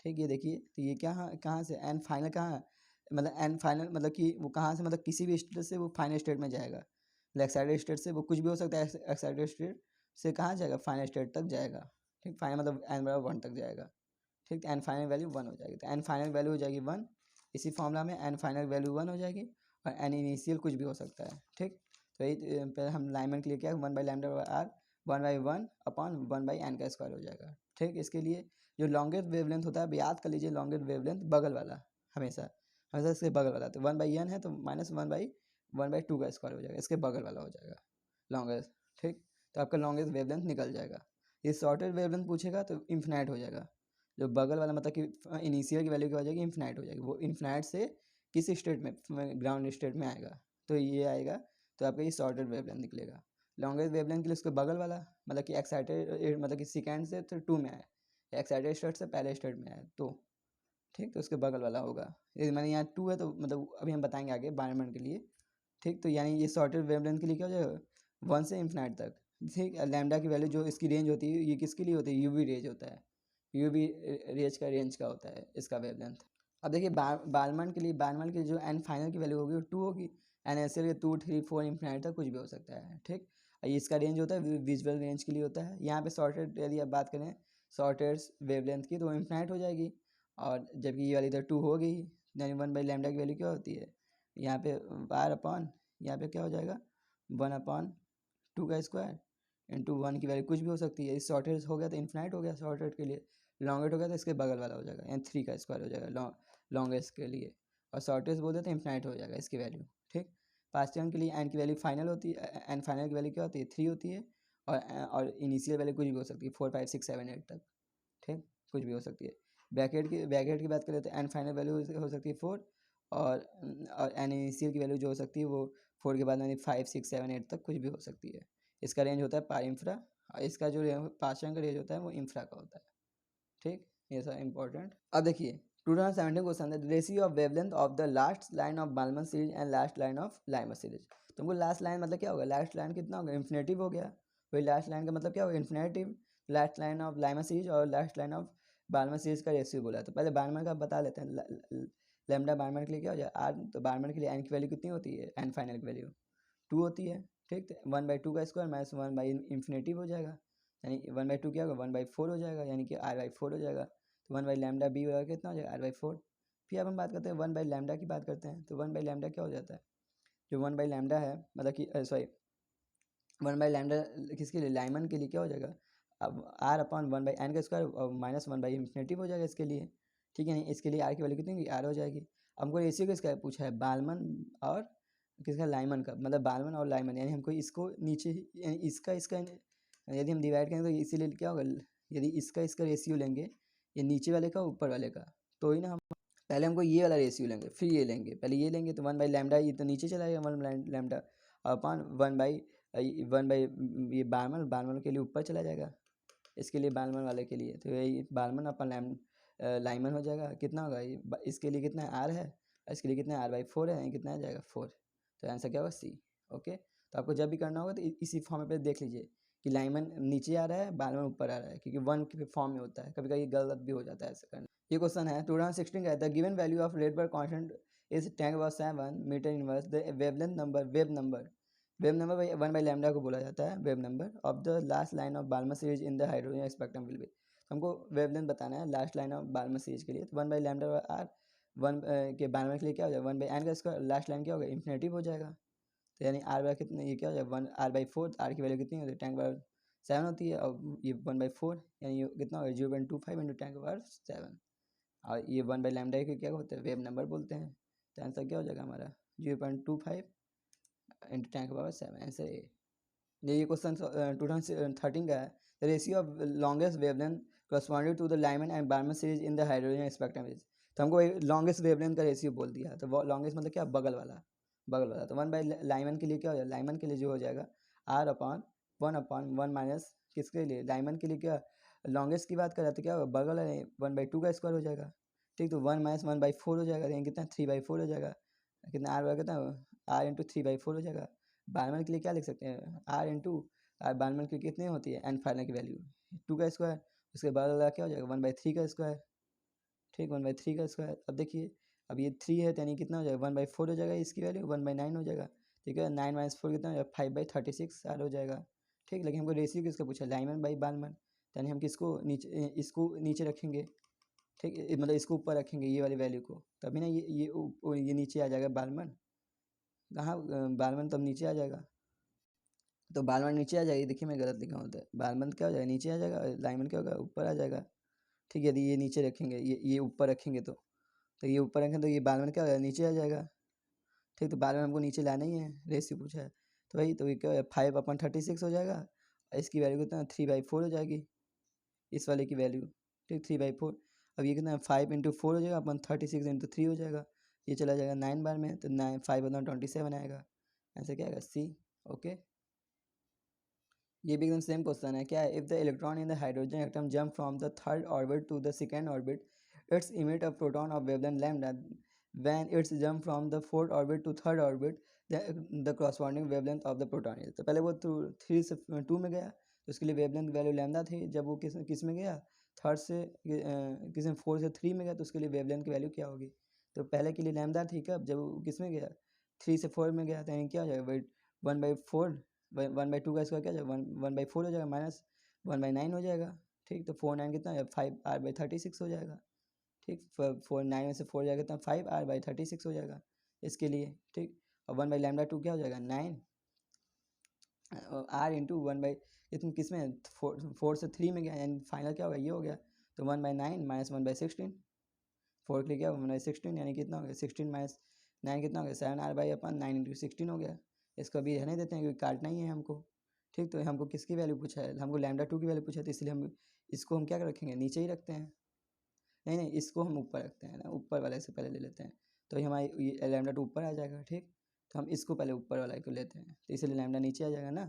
ठीक, ये देखिए, तो ये क्या कहाँ से एन फाइनल कहाँ है, मतलब एन फाइनल मतलब कि वो कहाँ से, मतलब किसी भी स्टेट से वो फाइनल स्टेट में जाएगा। एक्साइटेड स्टेट से वो कुछ भी हो सकता है, एक्साइटेड स्टेट से कहाँ जाएगा, फाइनल स्टेट तक जाएगा। ठीक, फाइनल मतलब एन बराबर 1 तक जाएगा। ठीक, एन फाइनल वैल्यू 1 हो जाएगी, तो एन फाइनल वैल्यू हो जाएगी 1। इसी फॉर्मूला में एन फाइनल वैल्यू 1 हो जाएगी और एन इनिशियल कुछ भी हो सकता है। ठीक, तो यही पहले हम लाइमन के लिए क्या 1/λ/r 1/1/n का स्क्वायर हो जाएगा। ठीक, इसके लिए जो लॉन्गेस्ट वेवलेंथ होता है, याद कर लीजिए, लॉन्गेस्ट वेवलेंथ बगल वाला हमेशा हमेशा इसके बगल वाला, तो 1/n है तो -1/1/2 का स्क्वायर हो जाएगा, इसके बगल वाला हो जाएगा लॉन्गेस्ट। ठीक, तो आपका लॉन्गेस्ट वेवलेंथ निकल जाएगा। ये शॉर्टेस्ट वेवलेंथ पूछेगा तो इन्फिनाइट हो जाएगा, जो बगल वाला मतलब कि इनिशियल की वैल्यू क्या हो जाएगी, इन्फिनाइट हो जाएगी। वो इन्फिनाइट से किस स्टेट में, ग्राउंड स्टेट में आएगा, तो ये आएगा, तो आपका ये शॉर्टेड वेवलेंथ निकलेगा। लॉन्गेस्ट वेवलेंथ के लिए उसके बगल वाला मतलब कि एक्साइटेड मतलब कि सेकेंड से तो 2 में आए, एक्साइटेड स्टेट से पहले स्टेट में आए तो। ठीक, तो उसके बगल वाला होगा। यदि मैंने यहाँ 2 है तो मतलब अभी हम बताएंगे आगे बारहमंड के लिए। ठीक, तो यानी ये शॉर्टेड वेवलेंथ के लिए क्या हो जाएगा 1 से इन्फिनाइट तक। ठीक, लैम्डा की वैल्यू जो इसकी रेंज होती है, ये किसके लिए होती है, यूवी रेंज होता है, यूवी रेंज का होता है इसका वेवलेंथ। अब देखिए बारहमंड के लिए, बारहमंड की जो एन फाइनल की वैल्यू होगी वो 2 होगी, एन एस एल 2 3 4 इन्फिनाइट तक कुछ भी हो सकता है। ठीक, और इसका रेंज होता है विजुअल रेंज के लिए होता है। यहाँ पे शॉर्टेड यदि आप बात करें शॉर्टेड वेवलेंथ की तो इन्फिनाइट हो जाएगी, और जबकि ये वाली इधर 2 हो गई, यानी 1/λ की वैल्यू क्या होती है यहाँ पे r अपॉन, यहाँ पे क्या हो जाएगा 1/2 का स्क्वायर इंटू 1 की वैल्यू कुछ भी हो सकती है। इस शॉर्टेज हो गया तो इन्फिनाइट हो गया शॉर्टेड के लिए, लॉन्गेट हो गया तो इसके बगल वाला हो जाएगा, यानी 3 का स्क्वायर हो जाएगा लॉन्गेस्ट के लिए, और शॉर्टेज बोलते तो इन्फिनाइट हो जाएगा इसकी वैल्यू। ठीक, पास्टियन के लिए एन की वैल्यू फाइनल होती है, एन फाइनल की वैल्यू क्या होती है 3 होती है, और इनिशियल वैल्यू कुछ भी हो सकती है 4 5 6 7 8 तक। ठीक, कुछ भी हो सकती है। ब्रैकेट की बात करें तो एन फाइनल वैल्यू हो सकती है 4, और एन इनिशियल की वैल्यू जो हो सकती है वो 4 के बाद यानी 5 6 7 8 तक कुछ भी हो सकती है। इसका रेंज होता है पाई इंफ्रा, और इसका जो पास्टियन का रेंज होता है वो इंफ्रा का होता है। ठीक, ये सब इंपॉर्टेंट। अब देखिए 2017 क्वेश्चन है, ratio of wavelength of the last line of Balmer series and last line of Lyman series. तुमको लास्ट लाइन मतलब क्या होगा, लास्ट लाइन कितना होगा, इन्फिनेटिव हो गया। वही लास्ट लाइन का मतलब क्या होगा, infinitive. Last line of Lyman series और last line of Balmer series का रेशियो बोला, तो पहले बाल्मर का बता लेते हैं। लैम्डा बाल्मर के लिए क्या हो जाए आर, तो बाल्मर के लिए एन की वैल्यू कितनी होती है, एन फाइनल की वैल्यू 2 होती है। ठीक, तो 1/2 का स्क्वायर माइनस 1/इन्फिनेटिव हो जाएगा, यानी 1/2 क्या होगा 1/4 हो जाएगा, यानी कि r/4 हो जाएगा। तो 1/λ बी होगा कितना हो जाएगा r/4। फिर अब हम बात करते हैं 1/λ की बात करते हैं, तो 1/λ क्या हो जाता है, जो 1/λ है मतलब कि सॉरी 1/λ किसके लिए, लाइमन के लिए क्या हो जाएगा, अब r/1/n का स्क्वायर और माइनस 1/इन्फिनेटिव हो जाएगा इसके लिए। ठीक है, नहीं इसके लिए r की वैल्यू कितनी होगी, r हो जाएगी। हमको रेशियो किसका पूछा है, बाल्मन और किसका, लाइमन का, मतलब बाल्मन और लाइमन, यानी हमको इसको नीचे यानी इसका यदि हम डिवाइड करेंगे तो इसीलिए क्या होगा, यदि इसका रेशियो लेंगे, ये नीचे वाले का ऊपर वाले का, तो ही ना हम पहले हमको ये वाला रेशियो लेंगे फिर ये लेंगे, पहले ये लेंगे तो 1/λ ये तो नीचे चला जाएगा 1/λ अपॉन 1/1 ये बाल्मन के लिए ऊपर चला जाएगा, इसके लिए बाल्मन वाले के लिए तो यही बाल्मन अपन लाइमन हो जाएगा। कितना होगा ये इसके लिए कितना आर है, इसके लिए कितना r/4 है, कितना आ जाएगा 4, तो आंसर क्या होगा सी। ओके, तो आपको जब भी करना होगा तो इसी फॉर्म पे देख लीजिए कि लाइमन नीचे आ रहा है बाल्मन ऊपर आ रहा है, क्योंकि 1 के फॉर्म में होता है, कभी कभी गलत भी हो जाता है ऐसा करना। ये क्वेश्चन है 2016 का, the given value of Rydberg constant is 10⁻7 metre inverse, the wavelength number wave number 1/λ को बोला जाता है, wave number of the last line of Balmer series in the hydrogen spectrum will be. तो हमको वेवलेंथ बताना है last line of Balmer series के लिए, तो 1/λ/r 1 के बाल्मर के लिए क्या हो जाएगा 1/n का स्क्वायर, लास्ट लाइन क्या होगा इन्फिनेटिव हो जाएगा, तो यानी r बाय कितने, ये क्या हो जाएगा 1 r/4, r की वैल्यू कितनी होती है 10⁻7 होती है, और ये 1/4 यानी ये कितना होगा 0.25 इंटू 10⁻7, और ये 1/λ के क्या होते हैं वेव नंबर बोलते हैं, तो आंसर क्या हो जाएगा हमारा 0.25 इंटू 10⁻7 आंसर ए। ये क्वेश्चन 2013 का है, the ratio of longest wavelength corresponding to the Lyman and Balmer series in the hydrogen spectrum is. तो हमको लॉन्गेस्ट वेवलेंथ का रेशियो बोल दिया, तो लॉन्गेस्ट मतलब क्या बगल वाला, तो 1/लाइमन के लिए क्या हो जाएगा, लाइमन के लिए जो हो जाएगा आर अपॉन 1/1 माइनस किसके लिए, डायमंड के लिए क्या लॉन्गेस्ट की बात कर रहे थे, क्या होगा बगल 1/2 का स्क्वायर हो जाएगा। ठीक, तो 1 माइनस 1/4 हो जाएगा, तो कितना 3/4 हो जाएगा, कितना आर बराबर कितना आर इंटू 3/4 हो जाएगा। बारहवें के लिए क्या लिख सकते हैं, आर इंटू आर, बारहवें के लिए कितनी होती है एन फाइनल की वैल्यू 2 का स्क्वायर, उसके बाद वाला क्या हो जाएगा 1/3 का स्क्वायर। ठीक, 1/3 का स्क्वायर। अब देखिए अब ये 3 है तो यानी कितना हो जाएगा 1/4 हो जाएगा, इसकी वैल्यू 1/9 हो जाएगा। ठीक है, 9 माइनस 4 कितना हो जाएगा 5/36 आर हो जाएगा। ठीक, लेकिन हमको रेशियो किसका पूछा, डायमंड बाई बारहवें, यानी हम किसको नीचे, इसको नीचे रखेंगे। ठीक, मतलब इसको ऊपर रखेंगे ये वाली वैल्यू को, तभी ना ये नीचे आ जाएगा बारहवें, कहाँ बारहवें तब नीचे आ जाएगा, तो बारहवें नीचे आ जाएगी। देखिए मैं गलत लिखा होता है, बारहवें क्या हो जाएगा नीचे आ जाएगा, डायमंड क्या होगा ऊपर आ जाएगा। ठीक, यदि ये नीचे रखेंगे, ये ऊपर रखेंगे तो ये ऊपर रखें तो ये बारहवें क्या हो जाएगा नीचे आ जाएगा। ठीक, तो बारहवें हमको नीचे लाना ही है, रेशियो पूछा है तो भाई, तो ये क्या है 5/36 हो जाएगा, और इसकी वैल्यू कितना 3/4 हो जाएगी, इस वाले की वैल्यू। ठीक, 3/4। अब ये कितना 5 × 4 हो जाएगा अपन 36 × 3 हो जाएगा, ये चला जाएगा 9 बार में, तो 9 5/27 आएगा, ऐसे क्या आएगा सी। ओके, ये भी एकदम सेम क्वेश्चन है, क्या है, if the electron in the hydrogen atom jump from the third orbit to the second orbit, its emit a proton of wavelength lambda, when it's jump from the fourth orbit to third orbit, the corresponding wavelength of the proton is। तो पहले वो 3 से 2 में गया तो उसके लिए wavelength value lambda थी, जब वो किस में गया थर्ड से किस में 4 से 3 में गया तो उसके लिए वेवलेंथ की वैल्यू क्या होगी, तो पहले के लिए लैम्डा थी, कब जब वो किस में गया 3 से 4 में गया, तो यानी क्या हो जाएगा 1/4, 1/2 का स्क्वायर क्या हो जाएगा 1/4 हो जाएगा, माइनस 1/9 हो जाएगा। ठीक, तो 4 9 कितना है 5r/36 हो जाएगा। ठीक, 4 9 में से 4 जाएगा तो 5r/36 हो जाएगा इसके लिए। ठीक, और 1/λ2 क्या हो जाएगा 9 r इंटू 1/, इतना किस में 4 से 3 में गया, यानी फाइनल क्या होगा ये हो गया, तो 1/9 माइनस 1/16, 4 के लिए क्या 1/16, यानी कितना हो गया 16 माइनस 9 कितना हो गया 7r/9 × 16 हो गया। इसको अभी रहने देते हैं क्योंकि काटना ही है हमको। ठीक, तो हमको किसकी वैल्यू पूछा है, हमको λ2 की वैल्यू पूछा है, तो इसलिए हम इसको हम क्या रखेंगे नीचे ही रखते हैं, नहीं नहीं इसको हम ऊपर रखते हैं ना, ऊपर वाले से पहले ले लेते हैं, तो ये हमारी λ2 ऊपर आ जाएगा। ठीक, तो हम इसको पहले ऊपर वाले को लेते हैं, तो इसलिए लैम्डा नीचे आ जाएगा ना,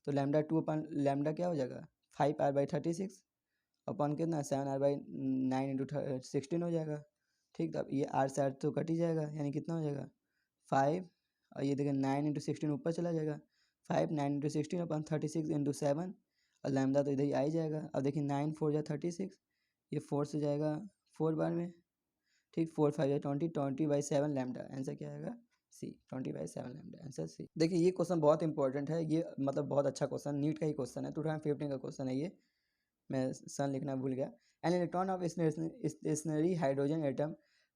तो λ2 अपन लैम्डा क्या हो जाएगा 5r/36 अपन कितना 7r/9 × 16 हो जाएगा। ठीक, तो अब ये r से r तो कट ही जाएगा, यानी कितना हो जाएगा 5, और ये देखिए 9 × 16 ऊपर चला जाएगा, 5 9 × 16 अपन 36 × 7, और लैम्डा तो इधर ही आ ही जाएगा। अब देखिए 9 4 जा 36, ये 4 से जाएगा 4 बार में। ठीक, 4 5 20, 20/7 लैम्डा, आंसर क्या आएगा सी, 20/7 लैम्डा, आंसर सी। देखिए ये क्वेश्चन बहुत इंपॉर्टेंट है, ये मतलब बहुत अच्छा क्वेश्चन, नीट का ही क्वेश्चन है, 2015 का क्वेश्चन है ये, मैं सन लिखना भूल गया। An electron of stationary hydrogen atom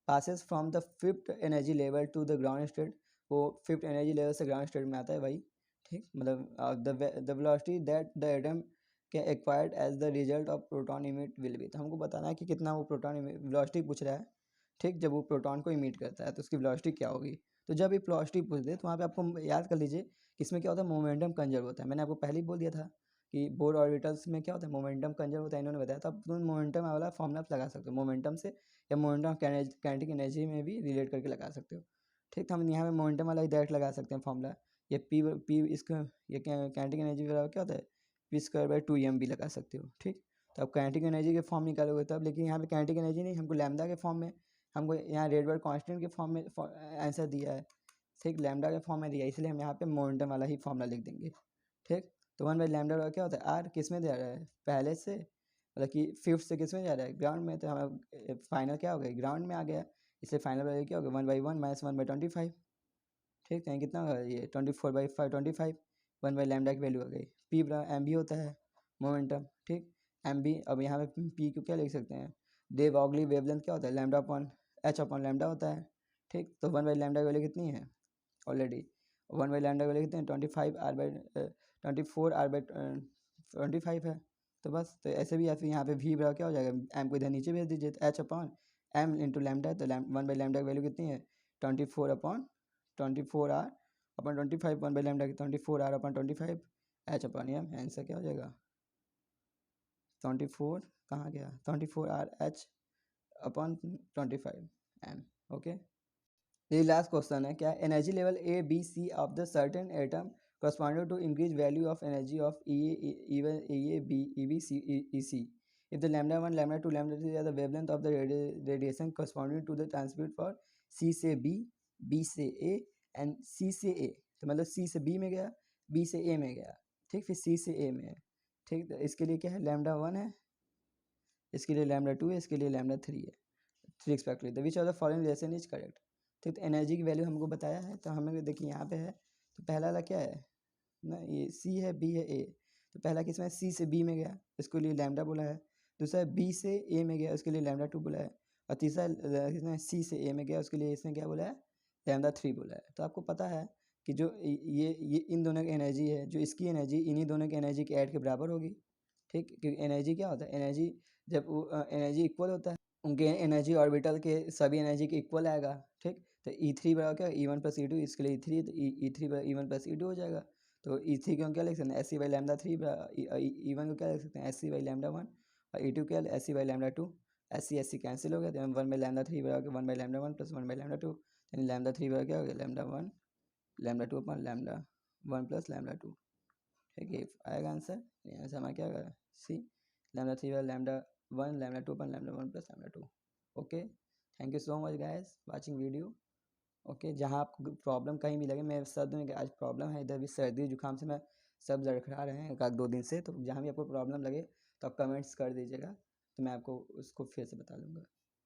passes from the 5th energy level to the ground state, वो 5th एनर्जी लेवल से ग्राउंड स्टेट में आता है भाई। ठीक, मतलब the velocity that the atom के acquired as the result of proton emit will be, तो हमको बताना है कि कितना वो प्रोटॉन वेलोसिटी पूछ रहा है। ठीक, जब वो प्रोटॉन को इमिट करता है तो उसकी वेलोसिटी क्या होगी, तो जब ये वेलोसिटी पूछ दे तो वहाँ पे आपको याद कर लीजिए कि इसमें क्या होता है मोमेंटम कंजर्व होता है, मैंने आपको पहले ही बोल दिया था कि बोर ऑर्बिटल्स में क्या होता है मोमेंटम कंजर्व होता है, इन्होंने बताया, तो आप तुम मोमेंटम वाला फॉर्मूला लगा सकते हो मोमेंटम से, या मोमेंटम काइनेटिक एनर्जी में भी रिलेट करके लगा सकते हो। ठीक, तो हम यहाँ पे मोमेंटम वाला ही डायरेक्ट लगा सकते हैं फॉर्मूला, ये पी इसका ये काइनेटिक एनर्जी वाला क्या होता है p² / 2mv लगा सकते हो। ठीक, तो अब काइनेटिक एनर्जी के फॉर्म निकालोगे तब, लेकिन यहाँ पे काइनेटिक एनर्जी नहीं, हमको लैम्डा के फॉर्म में, हमको यहाँ रेडबर्ग कांस्टेंट के फॉर्म में आंसर दिया है। ठीक, लैम्डा के फॉर्म में दिया है, इसलिए हम यहाँ पे मोमेंटम वाला ही फॉर्मूला लिख देंगे। ठीक, तो 1/λ क्या होता है आर किस में जा रहा है पहले से, मतलब कि 5th से किस में जा रहा है ग्राउंड में, तो हमें फाइनल क्या हो गया ग्राउंड में आ गया, इसलिए फाइनल वैल्यू क्या होगा 1/1 माइनस 1/25। ठीक, तो यहाँ कितना होगा ये 24/5 25, 1/λ की वैल्यू आ गई, पी एम भी होता है मोमेंटम। ठीक, एम भी, अब यहाँ पे पी को क्या लिख सकते हैं दे वॉगली वेवलेंथ क्या होता है λ/h/λ होता है। ठीक, तो 1/λ की वैल्यू कितनी है ऑलरेडी 1/λ की वैल्यू कितनी है 24r/25 है, तो बस तो ऐसे भी, या फिर यहाँ पे भी बराबर क्या हो जाएगा एम को इधर नीचे भेज दीजिए, तो h/m इंटू लैम्डा, तो 1/λ की वैल्यू कितनी है 24/24r/25, 1/λ की 24r/25 h/m, आंसर क्या हो जाएगा 24, कहाँ गया 24r/h/25 m। ओके, ये लास्ट क्वेश्चन है, क्या energy level A B C of the certain atom corresponding to increased value of energy of EA, B, EB, EC. If the lambda 1, lambda 2, lambda 3 are the wavelength of the radiation corresponding to the transmit for C से B से A and C से A, तो मतलब C से B में गया, B से A में गया, ठीक, फिर C से A में है, ठीक। तो इसके लिए क्या है, लैम्डा 1 है, इसके लिए लैम्डा 2 है, इसके लिए लैम्डा 3 है, 3 respectively. The which of the following relation is correct, ठीक। तो एनर्जी की वैल्यू हमको बताया है, तो हमें देखिए यहाँ पे है, तो पहला वाला क्या है ना, ये C है, B है, A, तो पहला किसमें C से B में गया, इसके लिए लैम्डा बोला है। दूसरा B से A में गया, उसके लिए लैम्डा 2 बोला है। और तीसरा किसमें C से A में गया, उसके लिए इसमें क्या बोला है, लैम्डा 3 बोला है। तो आपको पता है कि जो ये इन दोनों की एनर्जी है, जो इसकी एनर्जी इन्हीं दोनों की एनर्जी के ऐड के बराबर होगी, ठीक। क्योंकि एनर्जी क्या होता है, एनर्जी जब एनर्जी इक्वल होता है, उनके एनर्जी ऑर्बिटल के सभी एनर्जी के इक्वल आएगा, ठीक। तो E3 बराबर क्या, E1 प्लस E2, इसके लिए E3, तो E3 बराबर E1 प्लस E2 हो जाएगा। तो E3 को हम क्या लिख सकते हैं, SC बाई लैम्डा 3, E1 को क्या लिख सकते हैं, SC बाई लैम्डा 1, और E2 क्या है, SC by lambda 2। SC cancel हो गया, तो 1 बाई लैम्डा 3 बराबर 1 by lambda 1 plus 1 by lambda 2, यानी लैम्डा 3 बराबर क्या हो गया, lambda 1 lambda 2 upon lambda 1 plus lambda 2, ठीक है, आएगा आंसर। आंसर हमारा क्या होगा, C, लैम्डा 3 बराबर lambda 1 lambda 2 upon lambda 1 plus lambda 2। Okay, thank you so much guys watching video. Okay, जहाँ आपको प्रॉब्लम कहीं भी लगे, मेरे सर्द में आज प्रॉब्लम है, इधर भी सर्दी जुकाम से मैं सब लड़खड़ा रहे हैं एक आध 2 दिन से, तो जहाँ भी आपको प्रॉब्लम लगे तो आप कमेंट्स कर दीजिएगा, तो मैं आपको उसको फिर से बता दूँगा।